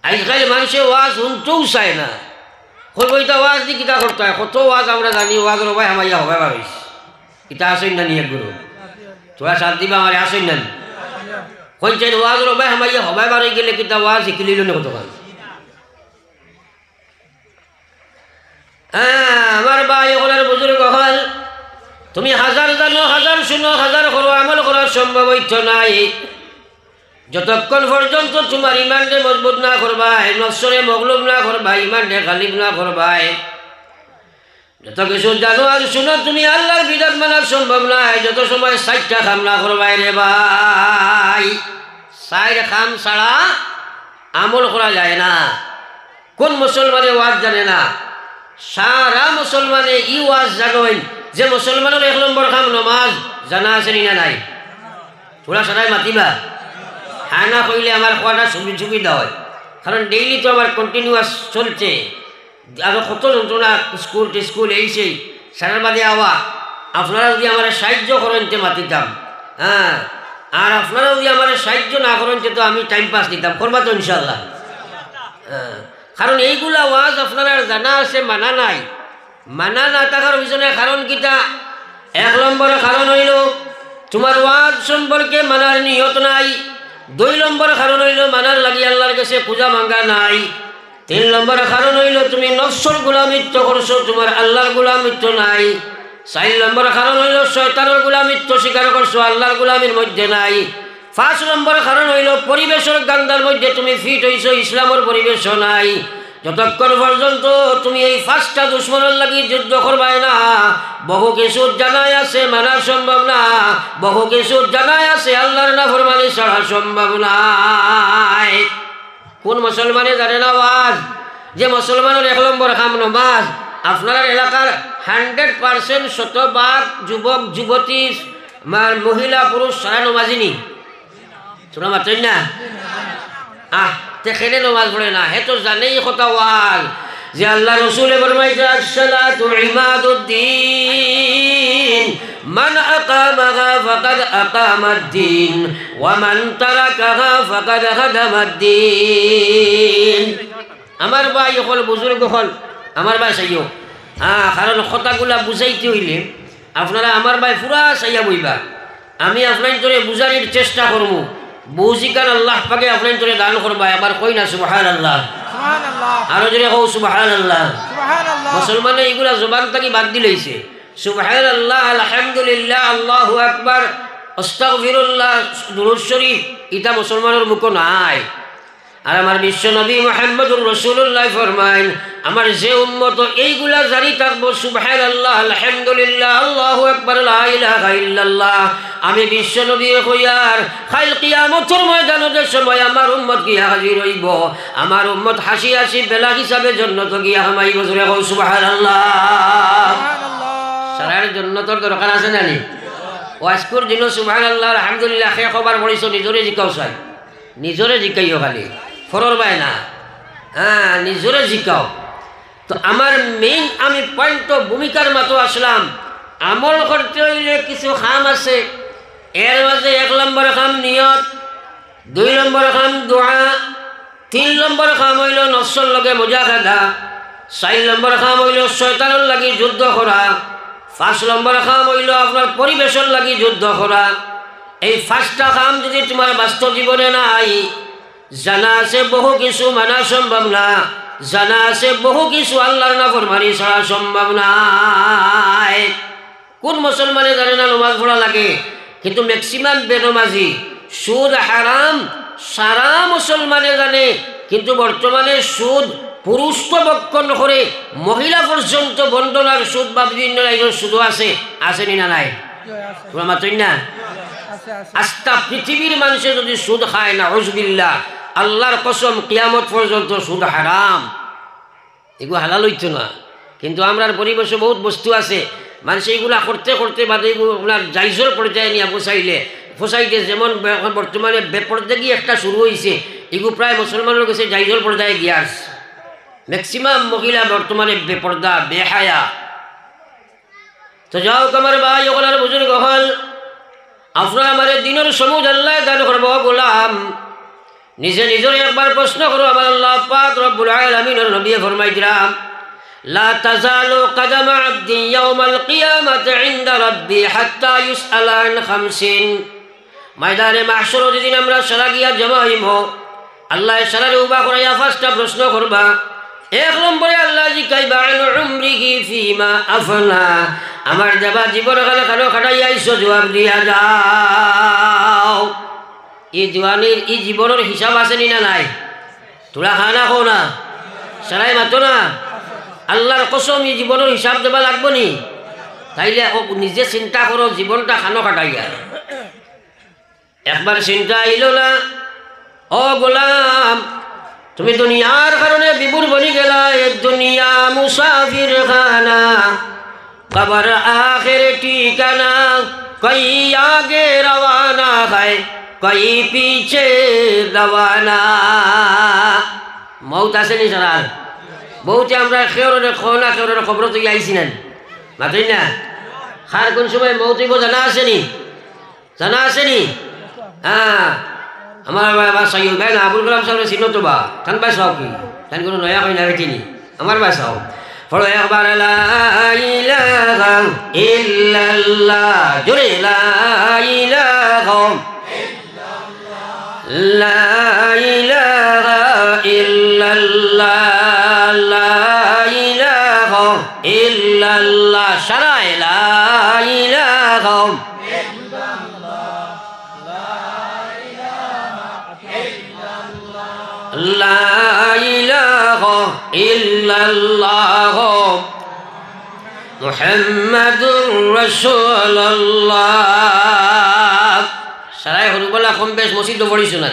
আজকাল মানুষে ওয়াজ শুনতেও চায় না। কইটা ওয়াজ দি কিতা করতে হয়, কত ওয়াজ আমরা জানি, ওয়াজের ভাই হামাইয়া হবে পারিস কিতা আসেন না নিয়ে গুরু তোরা সাত দিবা আমার আসেন না কইছেন ওয়াজের ভাই হামাইয়া হবে পারি গেলে কিতা ওয়াজ শিখিলিল না কতক্ষণ। আমার ভাই ওগুলার বুজুর্গ হল, তুমি হাজার জানো, হাজার শুনো, হাজার করো, আমল করার সম্ভব হইতো নাই যতক্ষণ পর্যন্ত তোমার ইমানকে মজবুত না করবাই, নফসরে মগলুব না করবাই, ইমানকে গালিব না করবাই। যত কিছু জানো আর শুনো তুমি আল্লাহর বিধান মানার সম্ভব নাই যত সময় 60টা কাম না করবাই রে ভাই। 4 কাম ছাড়া আমল করা যায় না। কোন মুসলমানে ওয়াজ জানে না? সারা মুসলমানে ই ওয়াজ জানেন যে মুসলমানের 1 নম্বর কাম নামাজ। জানা আছে না নাই? তোরা সবাই মাতিবা হ্যাঁ না কইলে আমার খোয়াটা সুবিধা হয়, কারণ ডেইলি তো আমার কন্টিনিউয়াস চলছে। আরও কত যন্ত্রণা, স্কুল এইছেই সারার বাদে আওয়া। আপনারা যদি আমার সাহায্য করেন তে মাতিতাম, হ্যাঁ, আর আপনারা যদি আমার সাহায্য না করেন তো আমি টাইম পাস দিতাম, করবা তো ইনশাল্লাহ। হ্যাঁ, কারণ এইগুলা ওয়াজ আপনারা জানা আছে, মানা নাই। মানা না থাকার পিছনে কারণ কিটা? 1 নম্বরের কারণ হইল তোমার ওয়াজ সম্পর্কে মানার নিয়ত নাই। 2 নম্বর কারণ হইল মানার লাগি আল্লাহর কাছে পূজা মাঙ্গা নাই। 3 নম্বর কারণ হইল তুমি নফসর গোলামিত্ব করছো, তোমার আল্লাহর গোলামিত্ব নাই। 4 নম্বর কারণ হইল শয়তানের গোলামিত্ব স্বীকার করছো, আল্লাহর গোলামির মধ্যে নাই। 5 নম্বর কারণ হইল পরিবেশের গান্ধার মধ্যে তুমি ফিট হইছো, ইসলামের পরিবেশ নাই। যতক্ষণ পর্যন্ত তুমি এই 5টা দুশ্মনের লাগি যুদ্ধ করবাই না, বহু কিছু জানাই আছে মানা সম্ভব না, বহু কিছু জানাই আছে আল্লাহর নাফরমানি ছাড়া সম্ভব নাই। কোন মুসলমানে জানে না ওয়াজ? যে মুসলমানের 1 নম্বর কাম নামাজ। আপনার এলাকার 100% শতভাগ যুবক যুবতী মহিলা পুরুষ সারা নমাজিনি তোরা মাতেন না? তেখেনে নমাজ পড়ে না, হে তো জানেই কথা ওয়াজ যে আল্লাহ রসুলে ফরমাইছে আসসালাতু ইমাদুদ্দিন মান আকামাহা ফাকাদ আকামাদ্দিন ওয়া মান তারাকাহা ফাকাদ হাদামাদ্দিন। আমার ভাই হল, বুজুর্গ হল, আমার ভাই চাইও, কারণ কথাগুলা বুঝাইতে হইলে আপনারা আমার ভাই পুরা চাইয়া বইবা। আমি আপনার তোরে বুঝানির চেষ্টা করবো, বুঝিকার আল্লাহ পাকে আপনার তোরে দান করবা। এবার কই না সুবহানাল্লাহ, আরো যদি কও সুবহানাল্লাহ। মুসলমানে এইগুলা জবান থেকে বাদ দিলেইছে। সুবহানাল্লাহ, আলহামদুলিল্লাহ, আল্লাহু আকবার, আস্তাগফিরুল্লাহ, দুরূদ শরীফ এটা মুসলমানের মুখ নাই। আর আমার বিশ্ব নবী মুহাম্মদুর রাসূলুল্লাহ ফরমাইন আমার যে উম্মত এইগুলা জারি থাকবো সুবহানাল্লাহ, আলহামদুলিল্লাহ, আল্লাহু আকবার, লা ইলাহা ইল্লাল্লাহ, আমি বিশ্ব নবী কইয়ার কাল কিয়ামতের ময়দানের সময় আমার উম্মত গিয়া হাজির হইব, আমার উম্মত হাসি হাসি বেলা হিসাবে জান্নাতে গিয়া হামাইব। জোরে কও সুবহানাল্লাহ। সারার জান্নাতের দরকার আছে না নি? ওয়াজকুর দিন সুবহানাল্লাহ, আলহামদুলিল্লাহ হে খবর পড়িছো, নিজরে জিকাও চাই, নিজরে জিকাইও, খালি ফরর বাই না, হ্যাঁ, নিজরে জিকাও। তো আমার মেইন আমি পয়েন্ট ভূমিকার মতো আসলাম। আমল করতে হইলে কিছু খাম আছে, এর মাঝে 1 নম্বর খাম নিয়ত, 2 নম্বর খাম দোয়া, 3 নম্বর খাম হইল নফসর লগে মজা খাদা, 4 নম্বর খাম হইল শয়তানের লাগি যুদ্ধ করা, 5 নম্বর খাম হইল আপনার পরিবেশের লাগি যুদ্ধ করা। এই 5টা খাম যদি তোমার বাস্তব জীবনে নাই, জানা আছে বহু কিছু মানা সম্ভব না, জানা আছে বহু কিছু আল্লাহর নাফরমানি ছাড়া সম্ভব নাই। কোন মুসলমানে জানে না নামাজ পড়া লাগে? কিন্তু ম্যাক্সিমাম বেনমাজি। সুদ হারাম সারা মুসলমানে জানে, কিন্তু বর্তমানে সুদ পুরুষ তো বক্ষণ করে, মহিলা পর্যন্ত বন্ধনার সুদ বা বিভিন্ন লাইনের সুদও আছে। আসেনি না নাই? তোমরা মাতই না? আস্তা পৃথিবীর মানুষে যদি সুদ খায় না, উযবিল্লাহ, আল্লাহর কসম কিয়ামত পর্যন্ত সুদ হারাম। এগুলো হালাল হইতো না, কিন্তু আমরার পরিবেশে বহুত বস্তু আছে, মানুষ এইগুলা করতে করতে বাদে এগুলো আপনার জাইজর পর্যায়ে নিয়ে ফসাইতে, যেমন এখন বর্তমানে বেপরদাগি একটা শুরু হয়েছে, এগুলো প্রায় মুসলমানের কাছে জাইজর পর্যায়ে গিয়ে আসছে। ম্যাক্সিমাম মহিলা বর্তমানে বেপর্দা, বেহায়া। তো যাও আমার ভাই ওগুলার বুজুর্গ হল, আপনার আমার দিনের সমুদ আল্লাহ দান করবো গোলাম, নিজে নিজরে একবার প্রশ্ন করো। আমার আল্লাহ পাক রব্বুল আলামিনের নবী ফরমাইছিলাম, লা তাজালু কদমা আবদি ইয়াউমাল কিয়ামাতি ইনদা রাব্বি হাত্তা ইউসআলা আন খামসিন। ময়দানে মাহশর যেদিন আমরা সারা গিয়া জমা হইব, আল্লাহ সারারে উবা করাইয়া ফার্স্টটা প্রশ্ন করবা। এক নম্বরে আল্লাহ জিকাইবা আন উমরিহি ফিমা আফনা, আমার দেবা জীবন কালে কানো খাটাইয়া আইছো, জবাব দিয়া যাও। এই জওয়ানির এই জীবনের হিসাব আছে নি না নাই? তোরা খানা খো না, সারাই মাতো না। আল্লাহর কসম এই জীবনের হিসাব দেবা লাগবো নি? তাইলে নিজে চিন্তা করো, জীবনটা খানো কাটাইয়া। একবার চিন্তা আইল না, ও গোলাম তুমি দুনিয়ার কারণে বিভোর বনি গেলা। এ দুনিয়া মুসাফির খানা, কবর আখির ঠিকানা, কই আগে রওয়ানা হয়, কই পিছে রওয়ানা। মৌত আছে নি সারার? বহুতে আমরা খেওরে খোনা খেওরে খবর তো আইছি না, মাত্রই না। খার কোন সময় মৌত হইব জানা আছে নি? জানা আছে নি? হ্যাঁ, আমার বাসাই ভাই না আবুল কালাম সাহেব চিনো তো বা থান বাসাও কি থান কোনো নয়া কই না চিনি আমার বাসাও ফলো একবার লা ইলাহা ইল্লাল্লাহ, জোরে লা ইলাহা লা ইলাহা ইল্লাল্লাহ, লা ইলাহা ইল্লাল্লাহ, সারায় লা ইলাহা লা ইলাহা ইল্লাল্লাহ মুহাম্মাদুর রাসূলুল্লাহ। সারাই হরুবলা কম বেশ মসজিদ পড়িছো না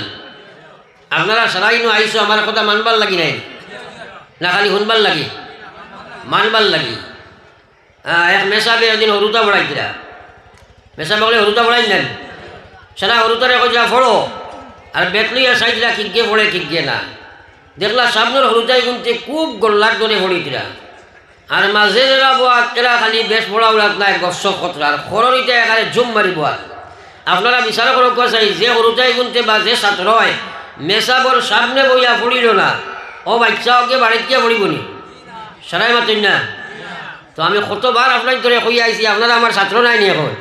আপনারা? সারাই নো আইসো, আমার কথা মানবার লাগি নাই না, খালি শুনবার লাগি মানবার লাগি। এক মেসাবে একদিন হরুতা পড়াইছিলা, মেসাবে বলে হরুতা পড়াই নেন, সারা হরুতারে কইলা ফড়ো, আর বেটলিয়া সাইডলা কিকে পড়ে কিকে না। দেখলা সামনের হরুতাই গুনতে খুব গোল্লার ধরে হরিতরা, আর মাঝে যারা বোয়া এরা খালি বেশ পড়া উড়াত নাই গস কতরা, আর খররিতে এখানে জুম মারি বোয়া। আপনারা বিচার করো চাই যে হরুতাই গুনতে বা যে ছাত্র হয় মেসাবর সামনে বইয়া পড়িল না, ও বাচ্চা ওকে বাড়িতে গিয়ে পড়িব নি? সারাই মাতেন না তো। আমি কতবার আপনার ধরে কইয়া আইছি, আপনারা আমার ছাত্র নাই নি এখন?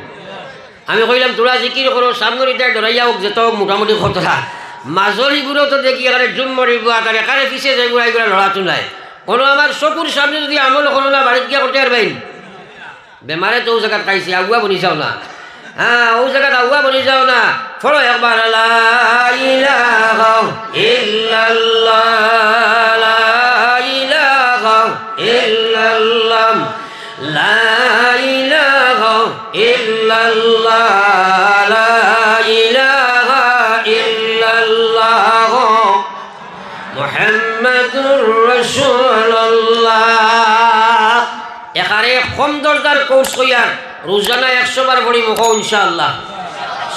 আমি কইলাম তোরা জিকির করো, সামনের ইটাই ধরাইয়া হোক যেত মোটামুটি খতরা, মাজরিগুলো তো দেখি এখানে জুম মরিব, আর এখানে পিছিয়ে যাইব, এইগুলো লড়াতো নাই। কোনো আমার চকুর সামনে যদি আমল করো না, বাড়িতে গিয়া করতে পারবেন? বেমারে তো ও জায়গাত খাইছি, আগুয়া বনি যাও না। হ্যাঁ, ও জায়গাত আগুয়া বনি যাও না। ফলো একবার লা ইলাহা ইল্লাল্লাহ, লা ইলাহা ইল্লাল্লাহ, লা ইলাহা ইল্লাল্লাহ, লা ইলাহা ইল্লাল্লাহ মুহাম্মাদুর রাসূলুল্লাহ। এখানে কম দরদার কোর্স কইয়ার রোজানা 100 বার পড়ি মুখ ইনশাআল্লাহ,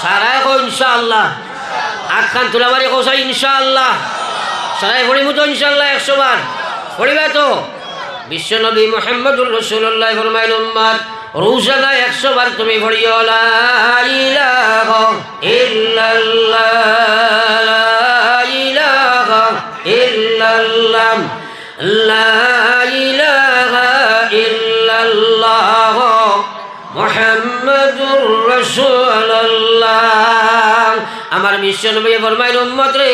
সারাই কো ইনশাআল্লাহ, আখান তুলামারি কোসাই ইনশাআল্লাহ, সারাই পড়ি মুতো ইনশাআল্লাহ 100 বার পড়িবা তো। বিশ্বনবী মুহাম্মদুর রাসূলুল্লাহ ফরমাইল উম্মত রোজানা 100 বার তুমি পড়িও লা ইলাহা ইল্লাল্লাহ, লা ইলাহা ইল্লাল্লাহ, লা ইলাহা ইল্লাল্লাহ মুহাম্মাদুর রাসূলুল্লাহ। আমার বিশ্বনবী ফরমাইল উম্মত রে,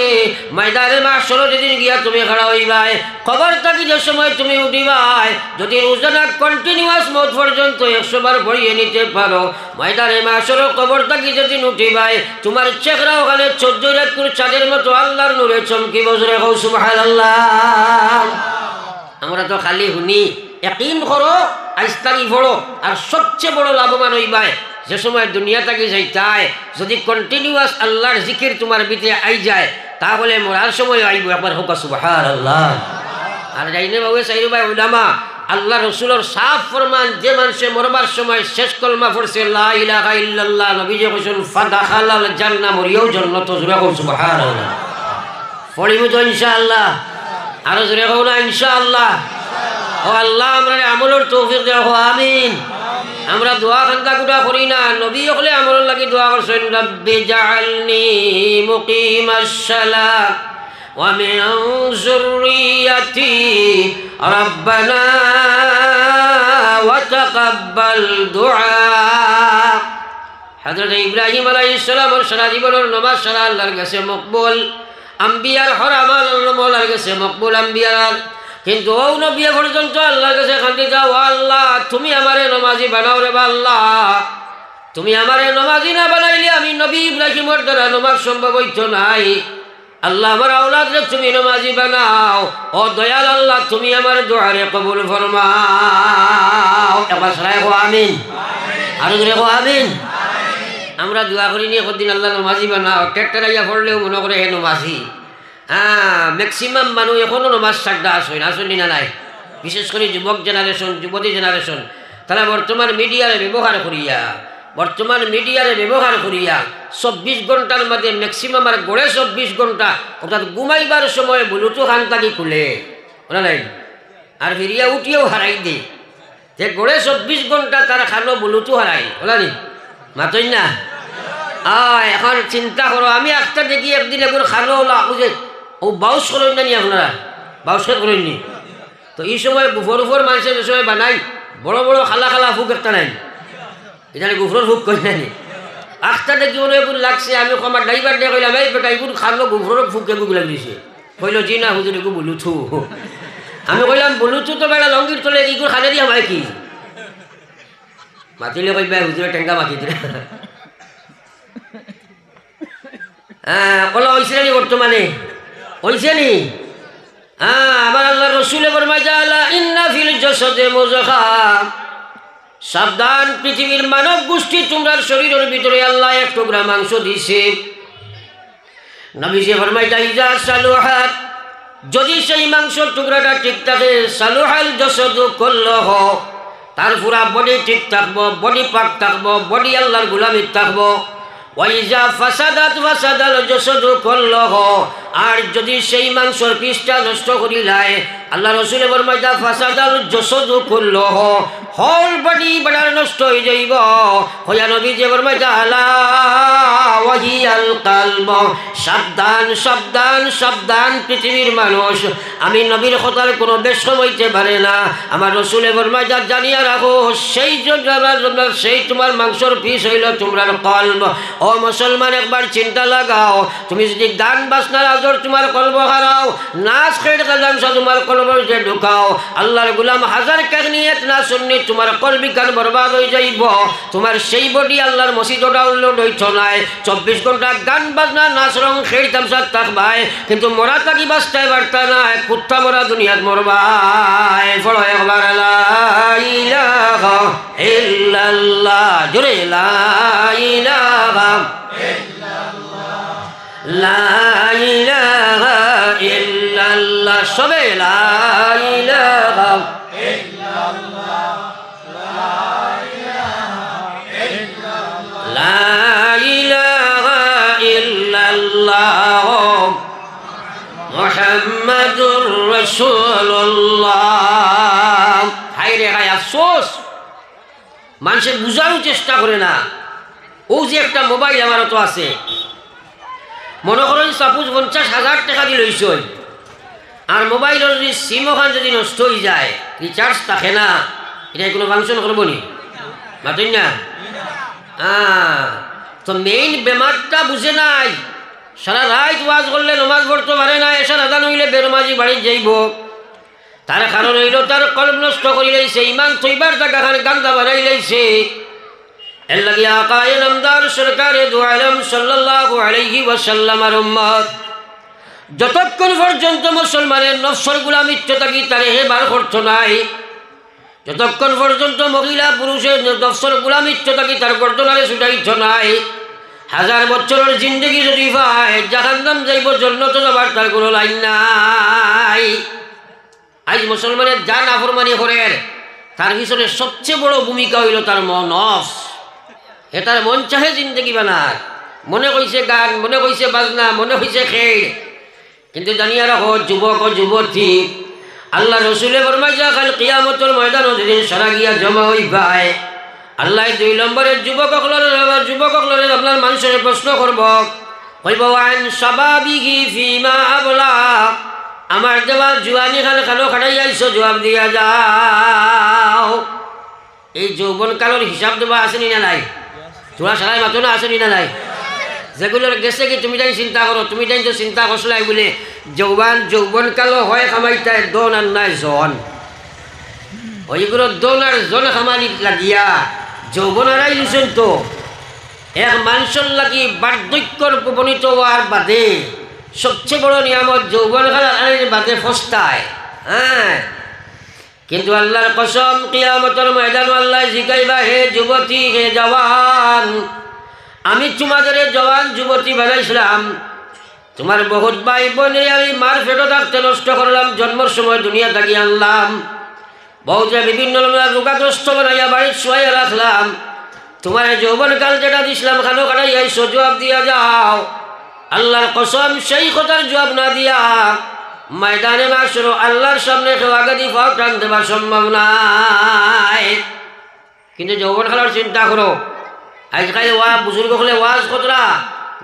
ময়দানে মাহশর যেদিন গিয়া তুমি খাড়া হইবাই, খবর থাকি যে সময় তুমি উঠিবাই, যদি রোজানা কন্টিনিউয়াস মত পর্যন্ত 100 বার পড়িয়ে নিতে পারো, ময়দানে মাহশর খবর থাকি যেদিন উঠিবাই, তোমার চেহারা ওখানে 14 রাত করে চাঁদের মতো আল্লাহর নূরে চমকিব। জোরে কও সুবহানাল্লাহ। আমরা তো খালি শুনি, ইয়াকিন করো, আইস্তাগি পড়ো, আর সবচেয়ে বড় লাভবান হইবাই যে সময় দুনিয়া থেকে যাইতাই, যদি কন্টিনিউয়াস আল্লাহর জিকির তোমার ভিতরে আই যায়, তাহলে মরার সময় আইব একবার হোক সুবহানাল্লাহ। আর যাইনে বাবু সাইরু ভাই উলামা আল্লাহ রসুলের সাফ ফরমান, যে মানুষে মরবার সময় শেষ কলমা পড়ছে লা ইলাহা ইল্লাল্লাহ, নবীজি কইছেন ফাদাখালাল জান্নাহ, মরিয়াও জান্নাত। জোরে কও সুবহানাল্লাহ। পড়িব তো ইনশাআল্লাহ, আর জোরে কও না ইনশাআল্লাহ। ও আল্লাহ আমরা আমলের তৌফিক দাও, আমিন। আমরা দোয়া খান্দা গুটা করি না, নবী হলে আমল লাগি দোয়া করছেন, রব্বি জাআলনি মুকিমাস সালাত ومن ذريتي ربنا وتقبل دعاء হযরত ইব্রাহিম আলাইহিস সালামের সারা জীবনের নামাজ সারা আল্লাহর কাছে মকবুল আম্বিয়ার হরামাল আল্লাহর কাছে মকবুল আম্বিয়ার কিন্তু ও নবী পর্যন্ত আল্লাহর কাছে কান্দি যাও আল্লাহ তুমি আমারে নামাজি বানাও রে আল্লাহ তুমি আমারে নামাজি না বানাইলে আমি নবী ইব্রাহিমের দ্বারা নামাজ সম্ভব হইতো নাই আল্লাহ আমার আওলাদরে তুমি নামাজি বানাও ও দয়াল আল্লাহ তুমি আমার দোয়ারে কবুল ফরমাও একবার সবাই কো আমিন আর জোরে কো আমিন আমরা দোয়া করি নিয়ে কদিন আল্লাহ নামাজি বানাও টেকটারাইয়া পড়লেও মনে করে হে নামাজি ম্যাক্সিমাম মানুষ এখনও নামাজ ছাড়া আসেন না নাই বিশেষ করে যুবক জেনারেশন যুবতী জেনারেশন তারা বর্তমান মিডিয়ারে ব্যবহার করিয়া 24 ঘন্টার মধ্যে ম্যাক্সিমাম আর গড়ে 24 ঘন্টা অর্থাৎ ঘুমাইবার সময় বুলুটু খান তাকি খুলে ওরা নাই আর ফিরিয়া উঠিয়েও হারাই দে যে গড়ে 24 ঘন্টা তার খানো বুলুটু হারাই ওলা নি মাতই না এখন চিন্তা করো আমি একটা দেখি একদিন একবার খানো ওলা বুঝে ও বাউস করেন না নি আপনারা বাউস করেন নি তো এই সময় গুফর উফর মানুষের যে সময় বানাই বড় বড় খালা খালা ফুক একটা নাই এখানে গুফর ফুক করি না নি আখটা দেখি মনে এগুলো লাগছে আমি আমার ড্রাইভার দিয়ে কইলাম এই বেটা এগুলো খালো গুফর ফুক এগুলো লাগিয়েছে কইল জি না হুজুর এগুলো বলুথু আমি কইলাম বলুথু তো বেড়া লঙ্গির তোলে এগুলো খালে দিয়ে আমায় কি মাতিলে কইবা হুজুরের টেঙ্গা মাতি দিলে কলা হয়েছে নি বর্তমানে হয়েছে নি আমার আল্লাহ রসুলে ফরমাইয়া ইন্না ফিল জাসাদে মুযগা সাবধান পৃথিবীর মানব গোষ্ঠী তোমরা শরীরের ভিতরে আল্লাহ এক টুকরা মাংস দিছে নবীজি ফরমাইয়া ইজা সালুহাত যদি সেই মাংসের টুকরাটা ঠিক থাকে সালুহাল জাসাদু কুল্লুহু তার পুরা বডি ঠিক থাকবো বডি পাক থাকবো বডি আল্লাহর গোলামি থাকবো ওয়াইজা ফাসাদাত ফাসাদাল জাসাদু কুল্লুহু আর যদি সেই মাংসের পিসটা নষ্ট করিলায় আল্লাহ রসুলের ফরমাইয়া ফাসাদাল জাসাদু কুল্লুহু হোল বডি বড়ার নষ্ট হয়ে যাইব হইয়া নবী যে ফরমাইয়া আলা ওয়াহিয়াল কলব সাবধান সাবধান সাবধান পৃথিবীর মানুষ আমি নবীর কথার কোনো বেশম হইতে পারে না আমার রসুলের ফরমাইয়া জানিয়া রাখো সেই সেই তোমার মাংসর পিস হইল তোমরার কলব ও মুসলমান একবার চিন্তা লাগাও তুমি যদি গান বাজনার আজর তোমার কলব হারাও নাচ খেড় কাজানসা তোমার কলবের যে ঢুকাও আল্লাহর গোলাম হাজার কাগনিয়ত না শুননি তোমার কলবি গান বরবাদ হয়ে যাইব তোমার সেই বডি আল্লাহর মসজিদ ডাউনলোড হইছ নাই 24 ঘন্টা গান বাজনা নাচ রং খেড় তামসা থাকবাই কিন্তু মরা তাকি বাঁচতে পারতা না কুত্তা মরা দুনিয়াত মরবাই ফলো একবার লা ইলাহা ইল্লাল্লাহ জোরে লা ইলাহা লা ইলাহা ইল্লাল্লাহ সবে লা ইলাহা ইল্লাল্লাহ লা ইলাহা ইল্লাল্লাহ মুহাম্মাদুর রাসূলুল্লাহ হায় রে হায় আফসোস মানুষের বুঝানোর চেষ্টা করে না ও যে একটা মোবাইল আমারও তো আছে মনে করেন সাপোজ 50,000 টাকা দিয়ে লইছ আর মোবাইলের যদি সিম ওখান যদি নষ্ট হয়ে যায় রিচার্জ থাকে না এটা কোনো ফাংশন করবো নি মাতেন না তো মেইন বেমারটা বুঝে নাই সারা রাত ওয়াজ করলে নমাজ পড়তে পারে না এসার আদান হইলে বেরমাজি বাড়ি যাইব তার কারণ হইল তার কলব নষ্ট করে লাইছে ইমান তৈবার জায়গাখানে গান্দা বানাই লাইছে এর লাগি আকায়ে নামদার সরকারে দু আলম সাল্লাল্লাহু আলাইহি ওয়াসাল্লামের উম্মত যতক্ষণ পর্যন্ত মুসলমানের নফসের গোলামিত্ব থাকি তারে হেবার করতো নাই যতক্ষণ পর্যন্ত মহিলা পুরুষের নফসের গোলামিত্ব থাকি তার গর্দনারে ছুটাইতো নাই 1000 বছরের জিন্দগি যদি পায় জাহান্নাম যাইব জান্নাত যাবার তার কোনো লাইন নাই আজ মুসলমানের যা নাফরমানি করে তার পিছনে সবচেয়ে বড় ভূমিকা হইল তার নফস তার মন চাহে জিন্দগি বানায় মনে কইছে গান মনে কইছে বাজনা মনে কইছে খেল কিন্তু জানিয়া রাখো যুবক ও যুবতী আল্লাহ রসুলে ফরমাইয়া কাল কিয়ামতের ময়দানে যেদিন সারা গিয়া জমা হইবায় আল্লাহ 2 নম্বরের যুবক সকলের আপনার মানুষের প্রশ্ন করব কইব আন শাবাবিহি ফিমা আবলা, আমার দেওয়া জুয়ানি খান খানো খাটাই আইছো, জবাব দিয়া যাও। এই যৌবন কালের হিসাব দেওয়া আসেনি না নাই? তোরা সারাই মাত্র না আসেনি না নাই? যেগুলোর গেছে কি তুমি তাই চিন্তা করো, তুমি তাই তো চিন্তা করছিলাই বলে যৌবন কালো হয় খামাইতায় দন আর নাই জন, ওইগুলো দন আর জন খামালি লাগিয়া যৌবন হারাই দিছেন। তো এক মানুষের লাগি বার্ধক্যর উপনীত হওয়ার বাদে সবচেয়ে বড় নিয়ামত যৌবন কালের বাদে ফস্তায়। হ্যাঁ, কিন্তু আল্লাহর কসম কিয়ামতের ময়দান আল্লাহ জিগাইবা, হে যুবতী হে জওয়ান, আমি তোমাদের জওয়ান যুবতী বানাইছিলাম, তোমার বহুত ভাই বোনে আমি মার ফেটো থাকতে নষ্ট করলাম, জন্মের সময় দুনিয়া থাকি আনলাম, বহুতে বিভিন্ন রোগাগ্রস্ত বানাইয়া বাড়ির শোয়াইয়া রাখলাম, তোমার যৌবনকাল যেটা দিছিলাম খানো কাটাই আইসো, জবাব দিয়া যাও। আল্লাহর কসম সেই কথার জবাব না দিয়া ময়দানে মাশর আল্লাহর সামনে কেউ আগে দিয়ে ফাও টান দেবার সম্ভব নাই। কিন্তু যৌবন খেলার চিন্তা করো, আজকাল বুজুর্গ হলে ওয়াজ কতরা,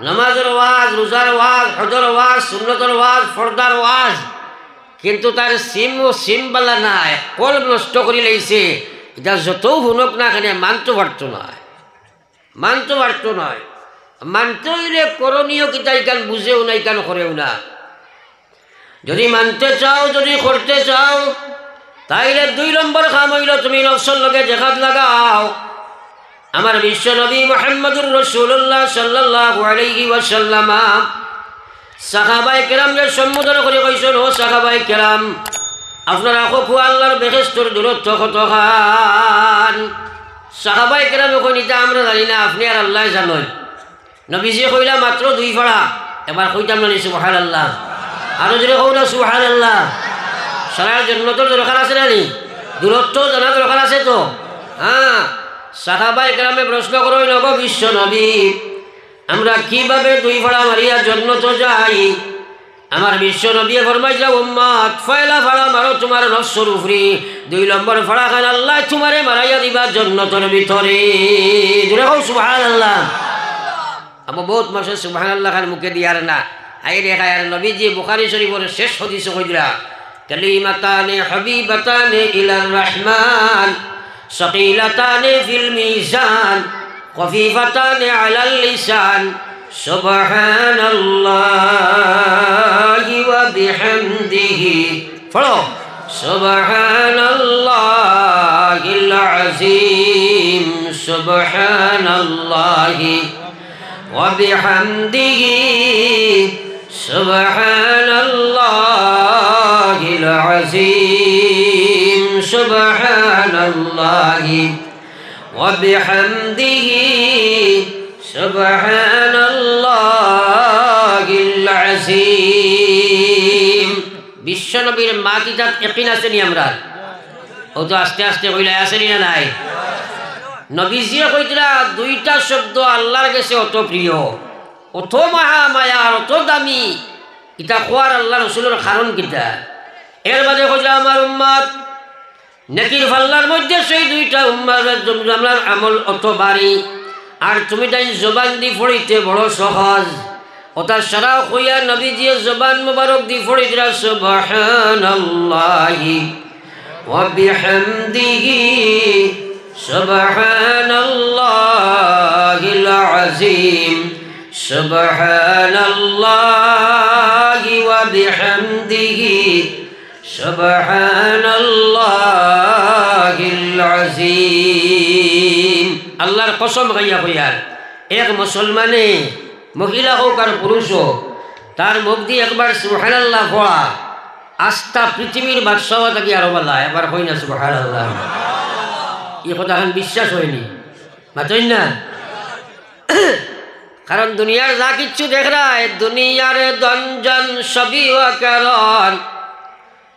নামাজের ওয়াজ, রোজার ওয়াজ, হজর ওয়াজ, সুন্নতের ওয়াজ, ফর্দার ওয়াজ, কিন্তু তার সিমবালা নাই, কল নষ্ট করে লাইছে। এটা যত শুনক না কেন মানতে পারতো নয়, মানতে পারতো নয়। মানতে হইলে করণীয় কিতা ইকান বুঝেও না, ইকান করেও না। যদি মানতে চাও, যদি করতে চাও, তাইলে 2 নম্বর কাম হইল তুমি নফসের লগে জেহাদ লাগাও। আমার বিশ্ব নবী মুহাম্মদুর রাসূলুল্লাহ সাল্লাল্লাহু আলাইহি ওয়াসাল্লাম সাহাবায়ে কেরামকে সম্বোধন করে কইছেন, ও সাহাবায়ে কেরাম, আপনারা খুব আল্লাহর বেহেশতের দূরত্ব কত খান। সাহাবায়ে কেরামে কই নিতা আমরা জানি না, আপনি আর আল্লাহ জানেন। নবীজি কইলা মাত্র 2 ফাড়া, এবার কইতাম না সুবহানাল্লাহ, আরো জোরে কও না সুবহানাল্লাহ। সারা জান্নাতের দরকার আছে না নি? দূরত্ব জানা দরকার আছে তো। হ্যাঁ, সাহাবায়ে কেরামে প্রশ্ন করই, নব বিশ্ব নবী, আমরা কিভাবে 2 ফাড়া মারিয়া জান্নাতে যাই? আমার বিশ্ব নবী ফরমাইছে, উম্মত পয়লা ফাড়া মারো তোমার নফসের উপরে, 2 নম্বর ফাড়া খান আল্লাহ তোমারে মারাইয়া দিবা জান্নাতের ভিতরে। জোরে কও সুবহানাল্লাহ। আবু বহুত মাসে সুবহানাল্লাহ খান মুখে দিয়ার না, আই রেখা আর নবীজি বুখারী শরীফের শেষ হাদিসে কইরা, কালিমাতানি হাবিবাতানি ইলার রহমান সাকিলাতানি ফিল মিজান খফিফাতানি আলাল লিসান সুবহানাল্লাহি ওয়া বিহামদিহি। পড়ো, সুবহানাল্লাহিল আযীম সুবহানাল্লাহি ওয়া বিহামদিহি সুবহানাল্লাহিল আযীম সুবহানাল্লাহি ওয়া বিহামদিহি সুবহানাল্লাহিল আযীম। বিশ্বনবীর মা কি তার ইয়াকিন আছে নি? আমরা ও তো আস্তে আস্তে কইলা আসেনি না নাই? নবীজিয়ে কইতরা 2টা শব্দ আল্লাহর কাছে অত প্রিয়, অত মহামায়া, অত দামি, এটা কোয়ার আল্লাহ রসুলের কারণ কিতা? এর বাদে কইলা আমার উম্মত নেকির ফাল্লার মধ্যে সেই 2টা উম্মার আমল অত বাড়ি, আর তুমি তাই জবান দি ফড়িতে বড় সহজ। ওটা সারা কইয়া নবীজিয়ে জবান মুবারক দি ফড়িতরা সুবহানাল্লাহি ওয়া বিহামদিহি সুবহানাল্লাহিল আযীম সুবহানাল্লাহি ওয়া বিহামদিহি সুবহানাল্লাহিল আযীম। আল্লাহর কসম গাইয়া কইয়ার, এক মুসলমানে মহিলা হোক আর পুরুষ হোক, তার মুখ দিয়ে একবার সুবহানাল্লাহ পড়া আস্থা পৃথিবীর বাদশাহ থাকি আরো বলা, এবার কই না সুবহানাল্লাহ। এই কথা এখন বিশ্বাস হয়নি, মাতই না? কারণ দুনিয়ার যা কিচ্ছু দেখ রায়, দুনিয়ার দঞ্জন সবই কারণ,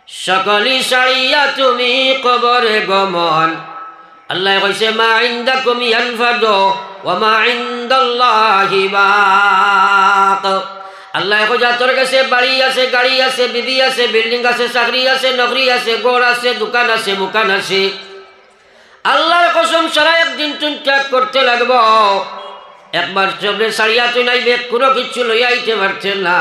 সকলি সারিয়া তুমি কবরে গমন। আল্লাহ কইছে মা ইনদাকুম ইয়ানফাদু ওয়া মা ইনদাল্লাহি বাক। আল্লাহ কইছে তোর কাছে বাড়ি আছে, গাড়ি আছে, বিবি আছে, বিল্ডিং আছে, চাকরি আছে, নকরি আছে, ঘর আছে, দোকান আছে, মুকান আছে, আল্লাহর কসম সারা একদিন তুমি ত্যাগ করতে লাগবো। একবার চলে সারিয়া তুই নাই বেগ কোনো কিছু লইয়া আইতে পারছেন না,